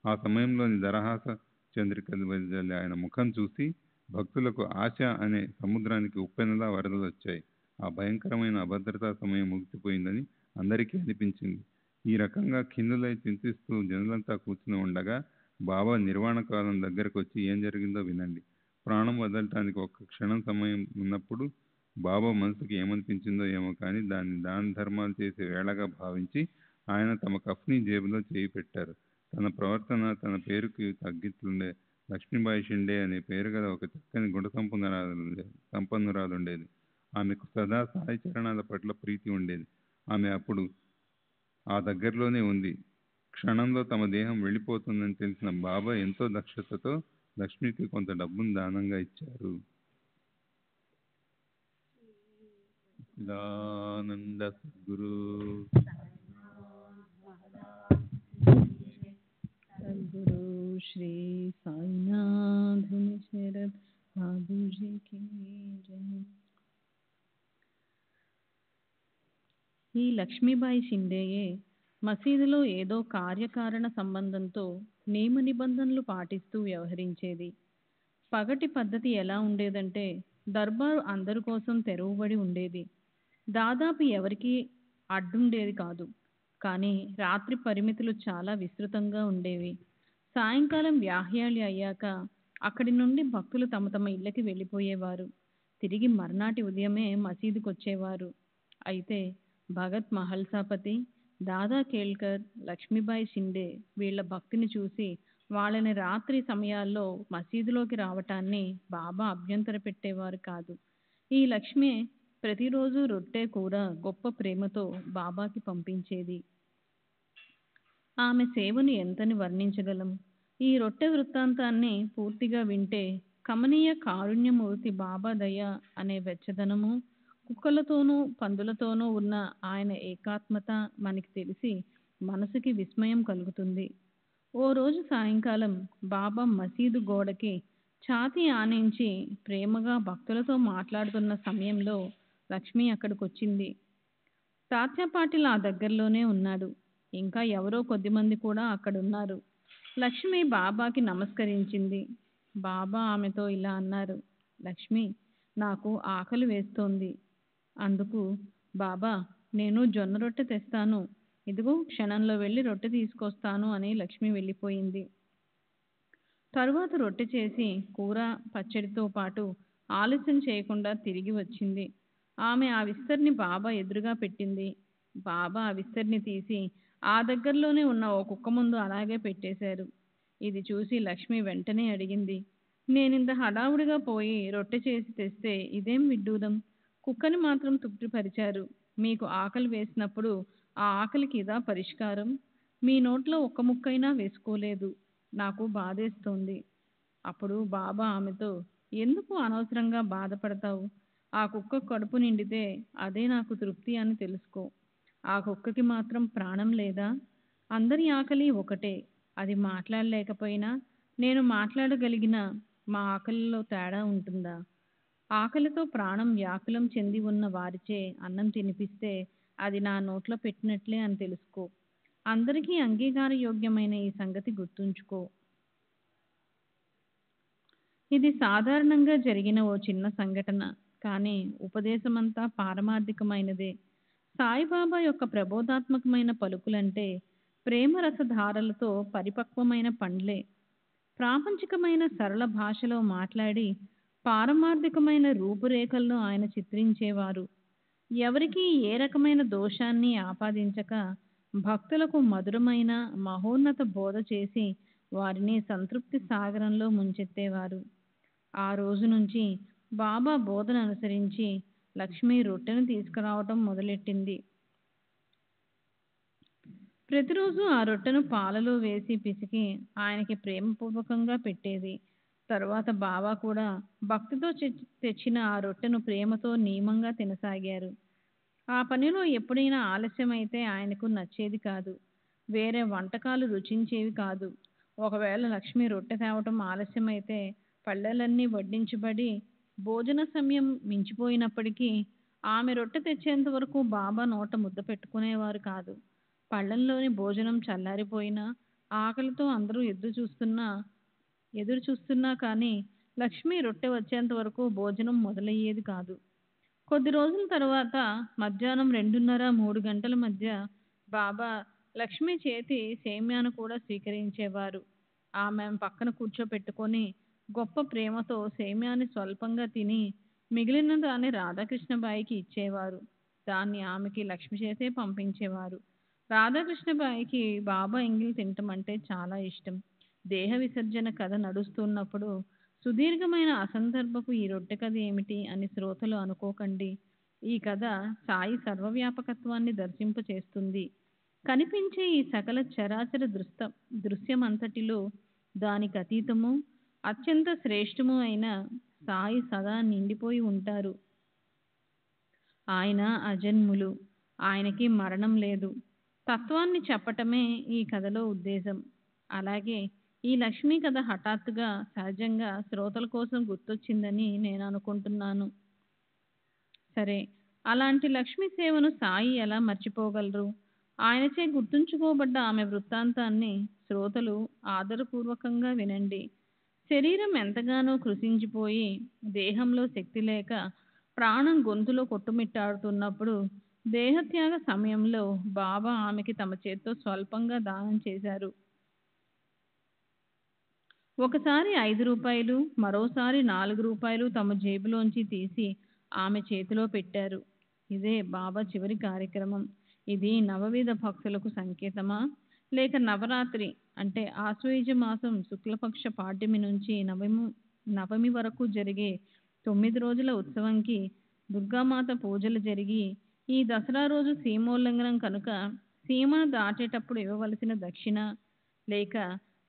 E: ఆ సమయంలోని దరహాస చంద్రికలు వెదజల్లి ఆయన ముఖం చూసి భక్తులకు ఆశ అనే సముద్రానికి ఉప్పెనలా వరదలు వచ్చాయి. ఆ భయంకరమైన అభద్రతా సమయం ముగిసిపోయిందని అందరికీ అనిపించింది. ఈ రకంగా ఖిన్నులై చింతిస్తూ జనులంతా కూర్చుని ఉండగా బాబా నిర్వాణ కాలం దగ్గరకు వచ్చి ఏం జరిగిందో వినండి. ప్రాణం వదలటానికి ఒక్క క్షణం సమయం ఉన్నప్పుడు బాబా మనసుకి ఏమనిపించిందో ఏమో కానీ దాన్ని దాన ధర్మాలు చేసే వేళగా భావించి ఆయన తమ కఫ్నీ జేబులో చేయి పెట్టారు. తన ప్రవర్తన తన పేరుకి తగ్గిట్లుండే లక్ష్మీబాయి షిండే అనే పేరు గల ఒక చక్కని గుణ సంపన్నురాలుండేది. ఆమెకు సదా సాయి చరణాల పట్ల ప్రీతి ఉండేది. ఆమె అప్పుడు ఆ దగ్గరలోనే ఉంది. క్షణంలో తమ దేహం వెళ్ళిపోతుందని తెలిసిన బాబా ఎంతో దక్షతతో లక్ష్మికి కొంత డబ్బును దానంగా ఇచ్చారు. ఆనంద సద్గురు
A: సద్గురు శ్రీ సాయినాథ్ శరత్ బాబూజీ కి జై. ఈ లక్ష్మీబాయి షిండేయే మసీదులో ఏదో కార్యకారణ సంబంధంతో నియమ నిబంధనలు పాటిస్తూ వ్యవహరించేది. పగటి పద్ధతి ఎలా ఉండేదంటే దర్బారు అందరి కోసం తెరవబడి ఉండేది. దాదాపు ఎవరికీ అడ్డుండేది కాదు. కానీ రాత్రి పరిమితులు చాలా విస్తృతంగా ఉండేవి. సాయంకాలం వ్యాహ్యాళి అయ్యాక
F: అక్కడి నుండి భక్తులు తమ తమ ఇళ్ళకి వెళ్ళిపోయేవారు. తిరిగి మర్నాటి ఉదయమే మసీదుకొచ్చేవారు. అయితే భగత్ మహల్సాపతి, దాదా కేల్కర్, లక్ష్మీబాయి షిండే వీళ్ళ భక్తిని చూసి వాళ్ళని రాత్రి సమయాల్లో మసీదులోకి రావటాన్ని బాబా అభ్యంతర పెట్టేవారు కాదు. ఈ లక్ష్మి ప్రతిరోజు రొట్టె కూర గొప్ప ప్రేమతో బాబాకి పంపించేది. ఆమె సేవను ఎంతని వర్ణించగలం? ఈ రొట్టె వృత్తాంతాన్ని పూర్తిగా వింటే కమనీయ కారుణ్యమూర్తి బాబా దయ అనే వెచ్చదనము, కుక్కలతోనూ పందులతోనూ ఉన్న ఆయన ఏకాత్మత మనకి తెలిసి మనసుకి విస్మయం కలుగుతుంది. ఓ రోజు సాయంకాలం బాబా మసీదు గోడకి ఛాతీ ఆనించి ప్రేమగా భక్తులతో మాట్లాడుతున్న సమయంలో లక్ష్మి అక్కడికొచ్చింది. తాత్యా పాటిల్ ఆ దగ్గరలోనే ఉన్నాడు. ఇంకా ఎవరో కొద్దిమంది కూడా అక్కడున్నారు. లక్ష్మి బాబాకి నమస్కరించింది. బాబా ఆమెతో ఇలా అన్నారు, లక్ష్మి, నాకు ఆకలి వేస్తోంది. అందుకు బాబా, నేను జొన్న రొట్టె తెస్తాను, ఇదిగో క్షణంలో వెళ్ళి రొట్టె తీసుకొస్తాను అని లక్ష్మి వెళ్ళిపోయింది. తరువాత రొట్టె చేసి కూర పచ్చడితో పాటు ఆలస్యం చేయకుండా తిరిగి వచ్చింది. ఆమె ఆ విస్తర్ని బాబా ఎదురుగా పెట్టింది. బాబా ఆ విస్తర్ని తీసి ఆ దగ్గరలోనే ఉన్న ఓ కుక్క ముందు అలాగే పెట్టేశారు. ఇది చూసి లక్ష్మి వెంటనే అడిగింది, నేనింత హడావుడిగా పోయి రొట్టె చేసి తెస్తే ఇదేం విడ్డూరం? కుక్కని మాత్రం తృప్తిపరిచారు. మీకు ఆకలి వేసినప్పుడు ఆ ఆకలికి ఇదా పరిష్కారం? మీ నోట్లో ఒక్క ముక్కైనా వేసుకోలేదు. నాకు బాధేస్తోంది. అప్పుడు బాబా ఆమెతో, ఎందుకు అనవసరంగా బాధపడతావు? ఆ కుక్క కడుపు నిండితే అదే నాకు తృప్తి అని తెలుసుకో. ఆ కుక్కకి మాత్రం ప్రాణం లేదా? అందరి ఆకలి ఒకటే. అది మాట్లాడలేకపోయినా నేను మాట్లాడగలిగిన మా ఆకలిలో తేడా ఉంటుందా? ఆకలితో ప్రాణం వ్యాకులం చెంది ఉన్న వారిచే అన్నం తినిపిస్తే అది నా నోట్లో పెట్టినట్లే అని తెలుసుకో. అందరికీ అంగీకారయోగ్యమైన ఈ సంగతి గుర్తుంచుకో. ఇది సాధారణంగా జరిగిన ఓ చిన్న సంఘటన, కానీ ఉపదేశమంతా పారమార్థికమైనదే. సాయిబాబా యొక్క ప్రబోధాత్మకమైన పలుకులంటే ప్రేమరసధారలతో పరిపక్వమైన పండ్లే. ప్రాపంచికమైన సరళ భాషలో మాట్లాడి పారమార్థికమైన రూపురేఖలను ఆయన చిత్రించేవారు. ఎవరికీ ఏ రకమైన దోషాన్ని ఆపాదించక భక్తులకు మధురమైన మహోన్నత బోధ చేసి వారిని సంతృప్తి సాగరంలో ముంచెత్తేవారు. ఆ రోజు నుంచి బాబా బోధన అనుసరించి లక్ష్మి రొట్టెను తీసుకురావటం మొదలెట్టింది. ప్రతిరోజు ఆ రొట్టెను పాలలో వేసి పిసికి ఆయనకి ప్రేమపూర్వకంగా పెట్టేది. తరువాత బాబా కూడా భక్తితో తెచ్చిన ఆ రొట్టెను ప్రేమతో నియమంగా తినసాగారు. ఆ పనిలో ఎప్పుడైనా ఆలస్యమైతే ఆయనకు నచ్చేది కాదు. వేరే వంటకాలు రుచించేవి కాదు. ఒకవేళ లక్ష్మి రొట్టె తేవటం ఆలస్యమైతే పళ్ళెలన్నీ వడ్డించబడి భోజన సమయం మించిపోయినప్పటికీ ఆమె రొట్టె తెచ్చేంత వరకు బాబా నోట ముద్ద పెట్టుకునేవారు కాదు. పళ్ళెంలోని భోజనం చల్లారిపోయినా ఆకలితో అందరూ ఎదురు చూస్తున్నా కానీ లక్ష్మి రొట్టె వచ్చేంత వరకు భోజనం మొదలయ్యేది కాదు. కొద్ది రోజుల తర్వాత మధ్యాహ్నం 2:30-3 గంటల మధ్య బాబా లక్ష్మి చేతి సేమ్యాను కూడా స్వీకరించేవారు. ఆమె పక్కన కూర్చోపెట్టుకొని గొప్ప ప్రేమతో సేమ్యాని స్వల్పంగా తిని మిగిలిన దాన్ని రాధాకృష్ణబాయికి ఇచ్చేవారు. దాన్ని ఆమెకి లక్ష్మి చేతే పంపించేవారు. రాధాకృష్ణబాయికి బాబా ఎంగిల్ తినటం అంటే చాలా ఇష్టం. దేహ విసర్జన కథ నడుస్తున్నప్పుడు సుదీర్ఘమైన అసందర్భపు ఈ రొట్టె కథ ఏమిటి అని శ్రోతలు అనుకోకండి. ఈ కథ సాయి సర్వవ్యాపకత్వాన్ని దర్శింపచేస్తుంది. కనిపించే ఈ సకల చరాచర దృశ్యమంతటిలో దానికి అతీతము, అత్యంత శ్రేష్టము అయిన సాయి సదా నిండిపోయి ఉంటారు. ఆయన అజన్ములు. ఆయనకి మరణం లేదు. తత్వాన్ని చెప్పటమే ఈ కథలో ఉద్దేశం. అలాగే ఈ లక్ష్మీ కథ హఠాత్తుగా సహజంగా శ్రోతల కోసం గుర్తొచ్చిందని నేను అనుకుంటున్నాను. సరే, అలాంటి లక్ష్మీ సేవను సాయి ఎలా మర్చిపోగలరు? ఆయనచే గుర్తుంచుకోబడ్డ ఆమె వృత్తాంతాన్ని శ్రోతలు ఆదరపూర్వకంగా వినండి. శరీరం ఎంతగానో కృశించిపోయి దేహంలో శక్తి లేక ప్రాణం గొంతులో కొట్టుమిట్టాడుతున్నప్పుడు దేహత్యాగ సమయంలో బాబా ఆమెకి తమ చేత్తో స్వల్పంగా దానం చేశారు. ఒకసారి 5 రూపాయలు, మరోసారి 4 రూపాయలు తమ జేబులోంచి తీసి ఆమె చేతిలో పెట్టారు. ఇదే బాబా చివరి కార్యక్రమం. ఇది నవవిధ భక్తులకు సంకేతమా, లేక నవరాత్రి అంటే ఆశ్వయుజ మాసం శుక్లపక్ష పాడ్యమి నుంచి నవమి వరకు జరిగే 9 రోజుల ఉత్సవంకి దుర్గామాత పూజలు జరిగి ఈ దసరా రోజు సీమోల్లంఘనం కనుక సీమను దాటేటప్పుడు ఇవ్వవలసిన దక్షిణ, లేక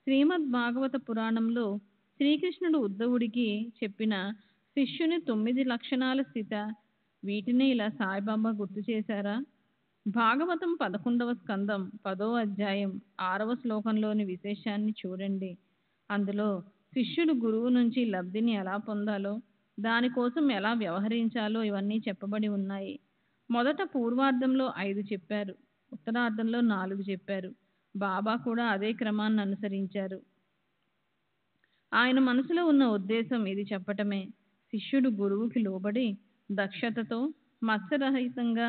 F: శ్రీమద్ భాగవత పురాణంలో శ్రీకృష్ణుడు ఉద్ధవుడికి చెప్పిన శిష్యుని 9 లక్షణాల స్థిత, వీటిని ఇలా సాయిబాబా గుర్తు చేశారా? భాగవతం 11వ స్కందం 10వ అధ్యాయం 6వ శ్లోకంలోని విశేషాన్ని చూడండి. అందులో శిష్యుడు గురువు నుంచి లబ్ధిని ఎలా పొందాలో, దానికోసం ఎలా వ్యవహరించాలో ఇవన్నీ చెప్పబడి ఉన్నాయి. మొదట పూర్వార్ధంలో 5 చెప్పారు, ఉత్తరార్ధంలో 4 చెప్పారు. బాబా కూడా అదే క్రమాన్ని అనుసరించారు. ఆయన మనసులో ఉన్న ఉద్దేశం ఇది చెప్పటమే. శిష్యుడు గురువుకి లోబడి దక్షతతో మత్సరరహితంగా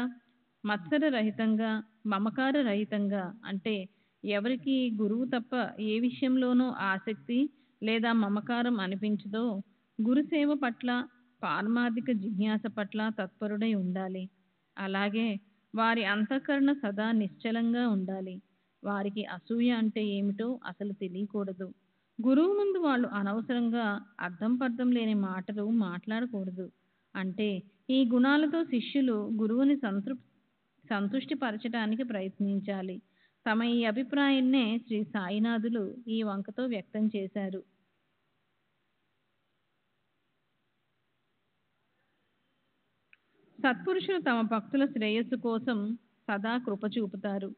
F: మమకారరహితంగా, అంటే ఎవరికి గురువు తప్ప ఏ విషయంలోనూ ఆసక్తి లేదా మమకారం అనిపించదో గురుసేవ పట్ల పారమార్థిక జిజ్ఞాస పట్ల తత్పరుడై ఉండాలి. అలాగే వారి అంతఃకరణ సదా నిశ్చలంగా ఉండాలి. వారికి అసూయ అంటే ఏమిటో అసలు తెలియకూడదు. గురువు ముందు వాళ్ళు అనవసరంగా అర్థం పర్థం లేని మాటలు మాట్లాడకూడదు. అంటే ఈ గుణాలతో శిష్యులు గురువుని సంతుష్టిపరచడానికి ప్రయత్నించాలి. తమ ఈ అభిప్రాయాన్నే శ్రీ సాయినాథులు ఈ వంకతో వ్యక్తం చేశారు. సత్పురుషులు తమ భక్తుల శ్రేయస్సు కోసం సదా కృప చూపుతారు.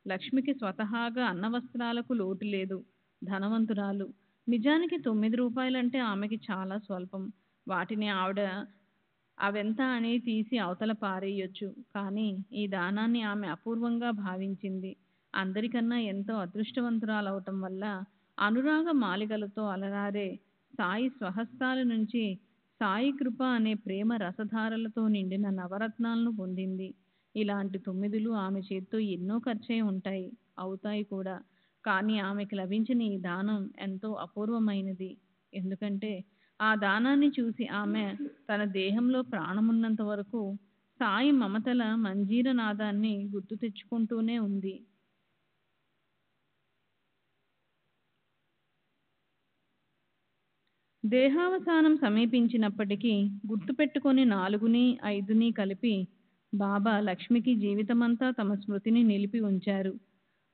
F: లక్ష్మికి స్వతహాగా అన్నవస్త్రాలకు లోటు లేదు. ధనవంతురాలు. నిజానికి 9 రూపాయలంటే ఆమెకి చాలా స్వల్పం. వాటిని ఆవిడ అవెంత అని తీసి అవతల పారేయొచ్చు. కానీ ఈ దానాన్ని ఆమె అపూర్వంగా భావించింది. అందరికన్నా ఎంతో అదృష్టవంతురాలవటం వల్ల అనురాగ మాలికలతో అలరారే సాయి స్వహస్తాల నుంచి సాయి కృప అనే ప్రేమ రసధారలతో నిండిన నవరత్నాలను పొందింది. ఇలాంటి 9లు ఆమె చేత్తో ఎన్నో ఖర్చయి ఉంటాయి, అవుతాయి కూడా. కానీ ఆమెకు లభించిన ఈ దానం ఎంతో అపూర్వమైనది. ఎందుకంటే ఆ దానాన్ని చూసి ఆమె తన దేహంలో ప్రాణమున్నంత వరకు సాయి మమతల మంజీర నాదాన్ని గుర్తు తెచ్చుకుంటూనే ఉంది. దేహావసానం సమీపించినప్పటికీ గుర్తుపెట్టుకొని 4ని 5ని కలిపి బాబా లక్ష్మికి జీవితమంతా తమ స్మృతిని నిలిపి ఉంచారు.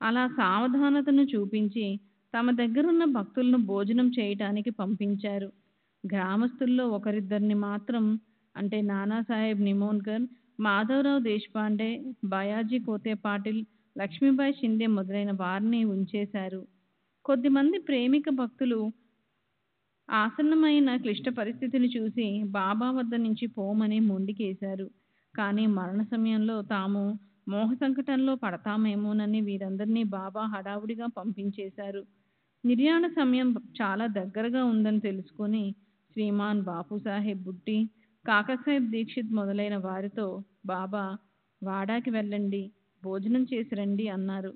F: అలా సావధానతను చూపించి తమ దగ్గరున్న భక్తులను భోజనం చేయటానికి పంపించారు. గ్రామస్తుల్లో ఒకరిద్దరిని మాత్రం, అంటే నానాసాహెబ్ నిమోన్కర్, మాధవరావు దేశపాండే, బయాజీ కోతే పాటిల్, లక్ష్మీబాయి షిందే మొదలైన వారిని ఉంచేశారు. కొద్దిమంది ప్రేమిక భక్తులు ఆసన్నమైన క్లిష్ట పరిస్థితిని చూసి బాబా వద్ద నుంచి పోమని మొండికేశారు. కానీ మరణ సమయంలో తాము మోహ సంకటంలో పడతామేమోనని వీరందరినీ బాబా హడావుడిగా పంపించేశారు. నిర్యాణ సమయం చాలా దగ్గరగా ఉందని తెలుసుకుని శ్రీమాన్ బాపుసాహెబ్ బుట్టి, కాకాసాహెబ్ దీక్షిత్ మొదలైన వారితో బాబా వాడాకి వెళ్ళండి, భోజనం చేసి రండి అన్నారు.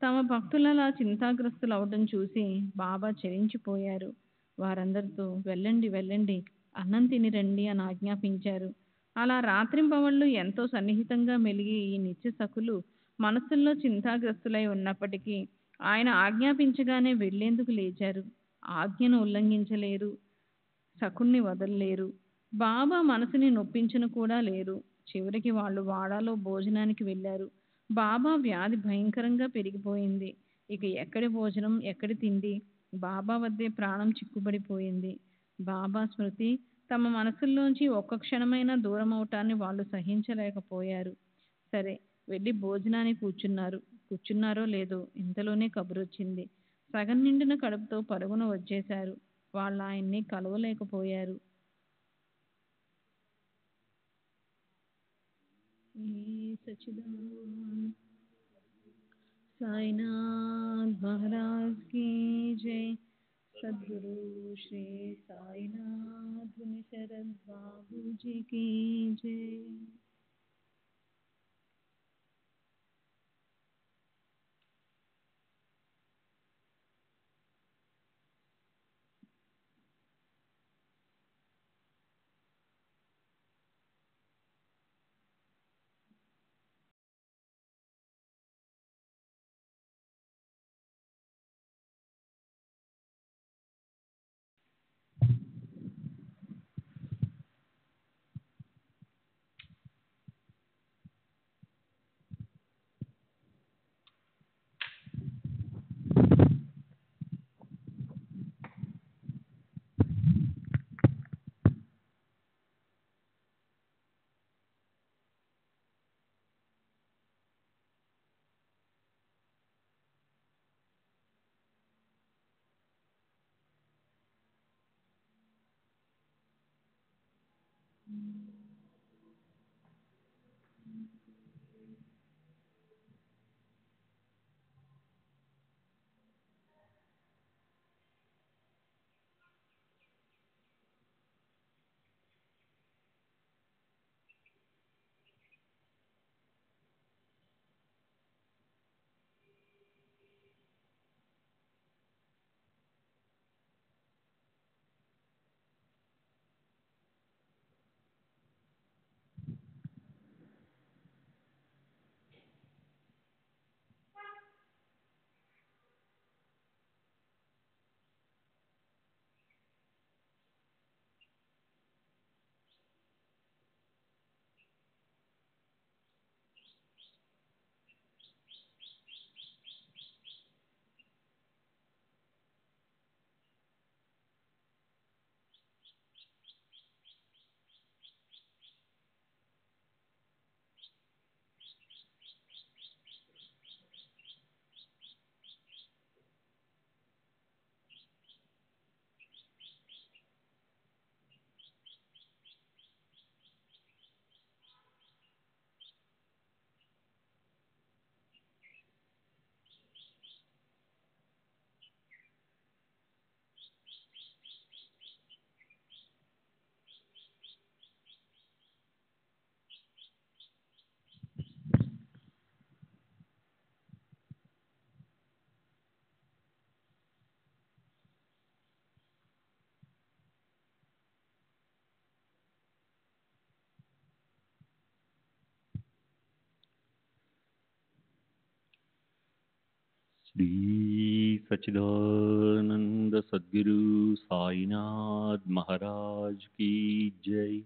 F: తమ భక్తులలా చింతాగ్రస్తులవటం చూసి బాబా చలించిపోయారు. వారందరితో వెళ్ళండి వెళ్ళండి, అన్నం తిని రండి అని ఆజ్ఞాపించారు. అలా రాత్రింబవళ్ళు ఎంతో సన్నిహితంగా మెలిగి ఈ నిత్య సఖులు మనస్సుల్లో చింతాగ్రస్తులై ఉన్నప్పటికీ ఆయన ఆజ్ఞాపించగానే వెళ్లేందుకు లేచారు. ఆజ్ఞను ఉల్లంఘించలేరు, సఖుణ్ణి వదలలేరు. బాబా మనసుని నొప్పించను కూడా లేరు. చివరికి వాళ్ళు వాడాలో భోజనానికి వెళ్ళారు. బాబా వ్యాధి భయంకరంగా పెరిగిపోయింది. ఇక ఎక్కడి భోజనం, ఎక్కడి తిండి? బాబా వద్దే ప్రాణం చిక్కుబడిపోయింది. బాబా స్మృతి తమ మనసుల్లోంచి ఒక్క క్షణమైనా దూరం అవటాన్ని వాళ్ళు సహించలేకపోయారు. సరే, వెళ్ళి భోజనానికి కూర్చున్నారో లేదో ఇంతలోనే కబురొచ్చింది. సగం నిండిన కడుపుతో పరుగున వచ్చేశారు. వాళ్ళు ఆయన్ని కలవలేకపోయారు. సాయినాథ్ మహారాజ్ की जय. सद्गुरु श्री साईनाथ मुनि शरद बाबू जी की जय.
C: श्री सच्चिदानंद सद्गुरु साईनाथ महाराज की जय।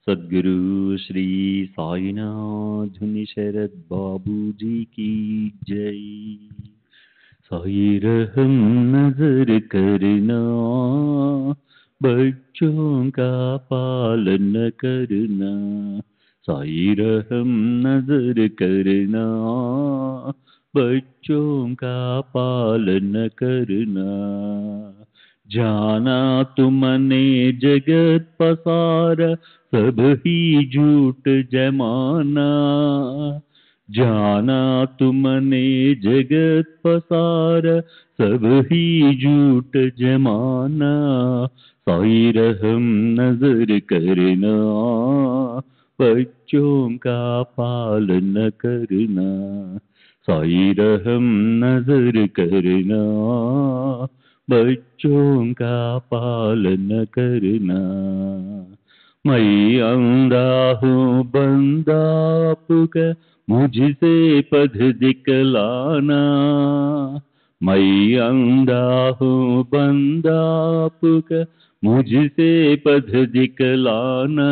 C: सद्गुरु श्री साईनाथ धुनी शरद बाबू जी की जय। साई रहम नजर करना, बच्चों का पालन करना। साई रहम नजर करना, बच्चों का पालन करना। जाना तुमने जगत पसारा, सब ही झूठ जमाना। जाना तुमने जगत पसारा, सब ही झूठ जमाना। साई रहम नजर करना, बच्चों का पालन करना। साई रहम नजर करना, बच्चों का पालन करना। मैं अंधा हूँ बंदा आपका, मुझसे पथ दिखलाना। मैं अंधा हूँ बंदा आपका, मुझसे पथ दिखलाना।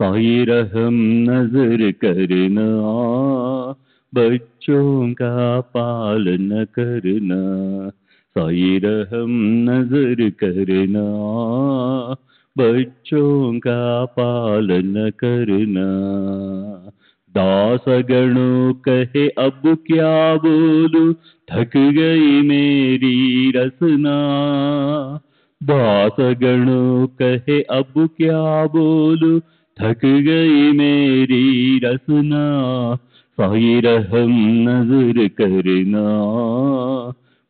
C: साई रहम नजर करना, बच्चों का पालन करना। साई रहम नजर करना, बच्चों का पालन करना। दास गणों कहे अब क्या बोलूं, थक गई मेरी रसना। दास गणों कहे अब क्या बोलूं, थक गई मेरी रसना। साई रहम नजर करना,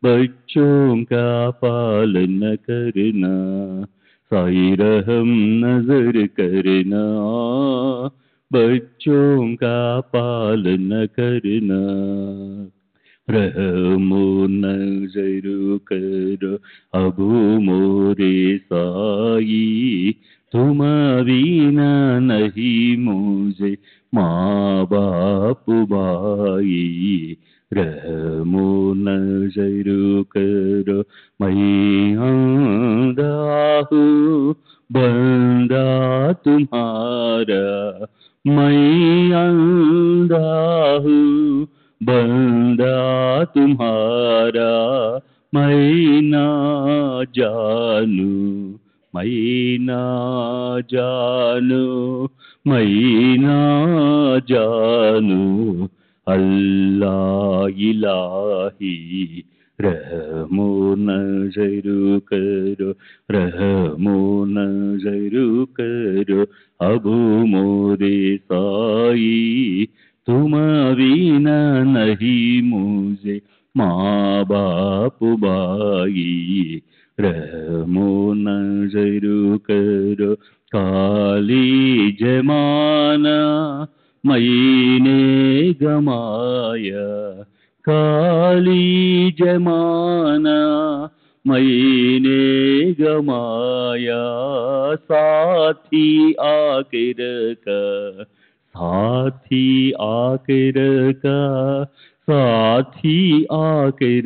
C: बच्चों का पालन करना। साई रहम नजर करना, बच्चों का पालन करना। रहमो नजर करो अब मोरे साई, तुम बिना नहीं मुझे माँ बाप भाई। रहमो नजर करो मैं अंधा हूँ बंदा तुम्हारा। मैं अंधा हूँ बंदा तुम्हारा। मैं ना जानू, मैं ना जानू, मैं ना जानू। अल्लाह इलाही रहमो नजरू करो, रहमो नजरू करो, अब मोरे साई तुम बिना नहीं मुझे माँ बाप भाई। रहमो नजरू करो, काली जमाना मैंने गमाया, काली जमाना मैंने गमाया, साथी आखिर का, साथी आखिर का, साथी आखिर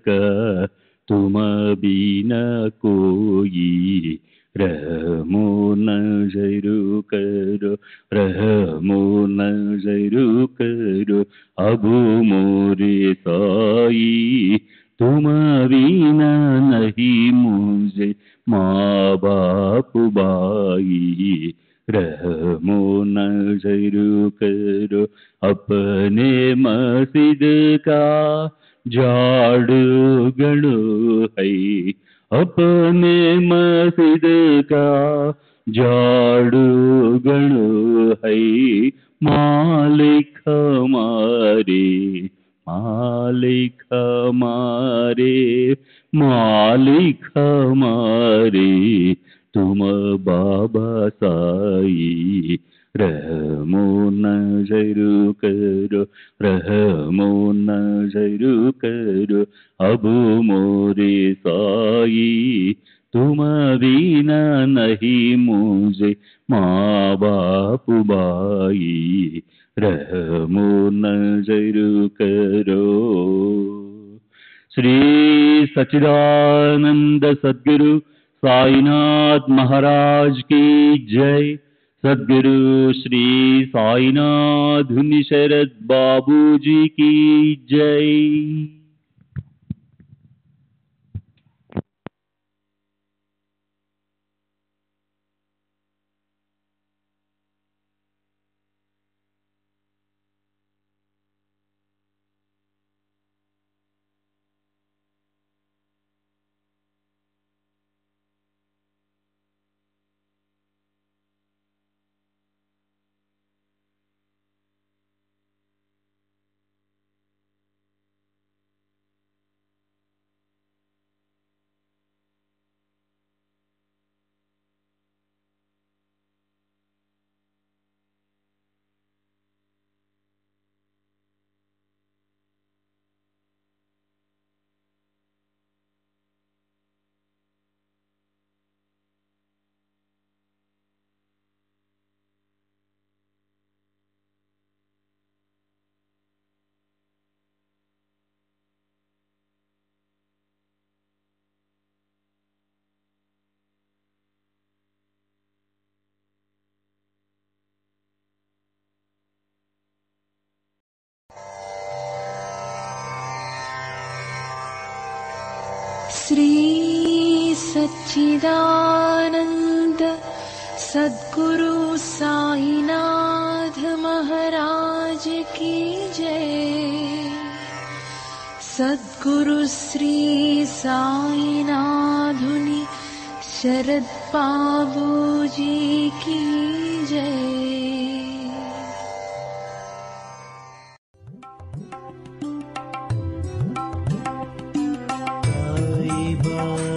C: का, तुम बिना कोई। रहमो नजरू करो, रहमो नजरू करो, अब मोरे साई तुम बिना नहीं मुझे माँ बाप भाई। रहमो नजरू करो, अपने मस्जिद का झाड़ू गड़ो है, अपने मस्जिद का झाड़ू गड़ो है, मालिक हमारे, मालिक हमारे, मालिक हमारे तुम बाबा साई। रहमो नजरू करो, रहमो नजरू करो, अब मोरे साई तुम बिना नहीं मुझे माँ बाप भाई। रहमो नजरू करो। श्री सच्चिदानंद सद्गुरु साईनाथ महाराज की जय। सद्गुरु श्री साईनाथ शरद बाबू जी की जय।
G: श्री सच्चिदानंद सद्गुरु साईनाथ महाराज की जय। सद्गुरु श्री साईनाथुनि शरद बाबू जी की जय।
H: Bye.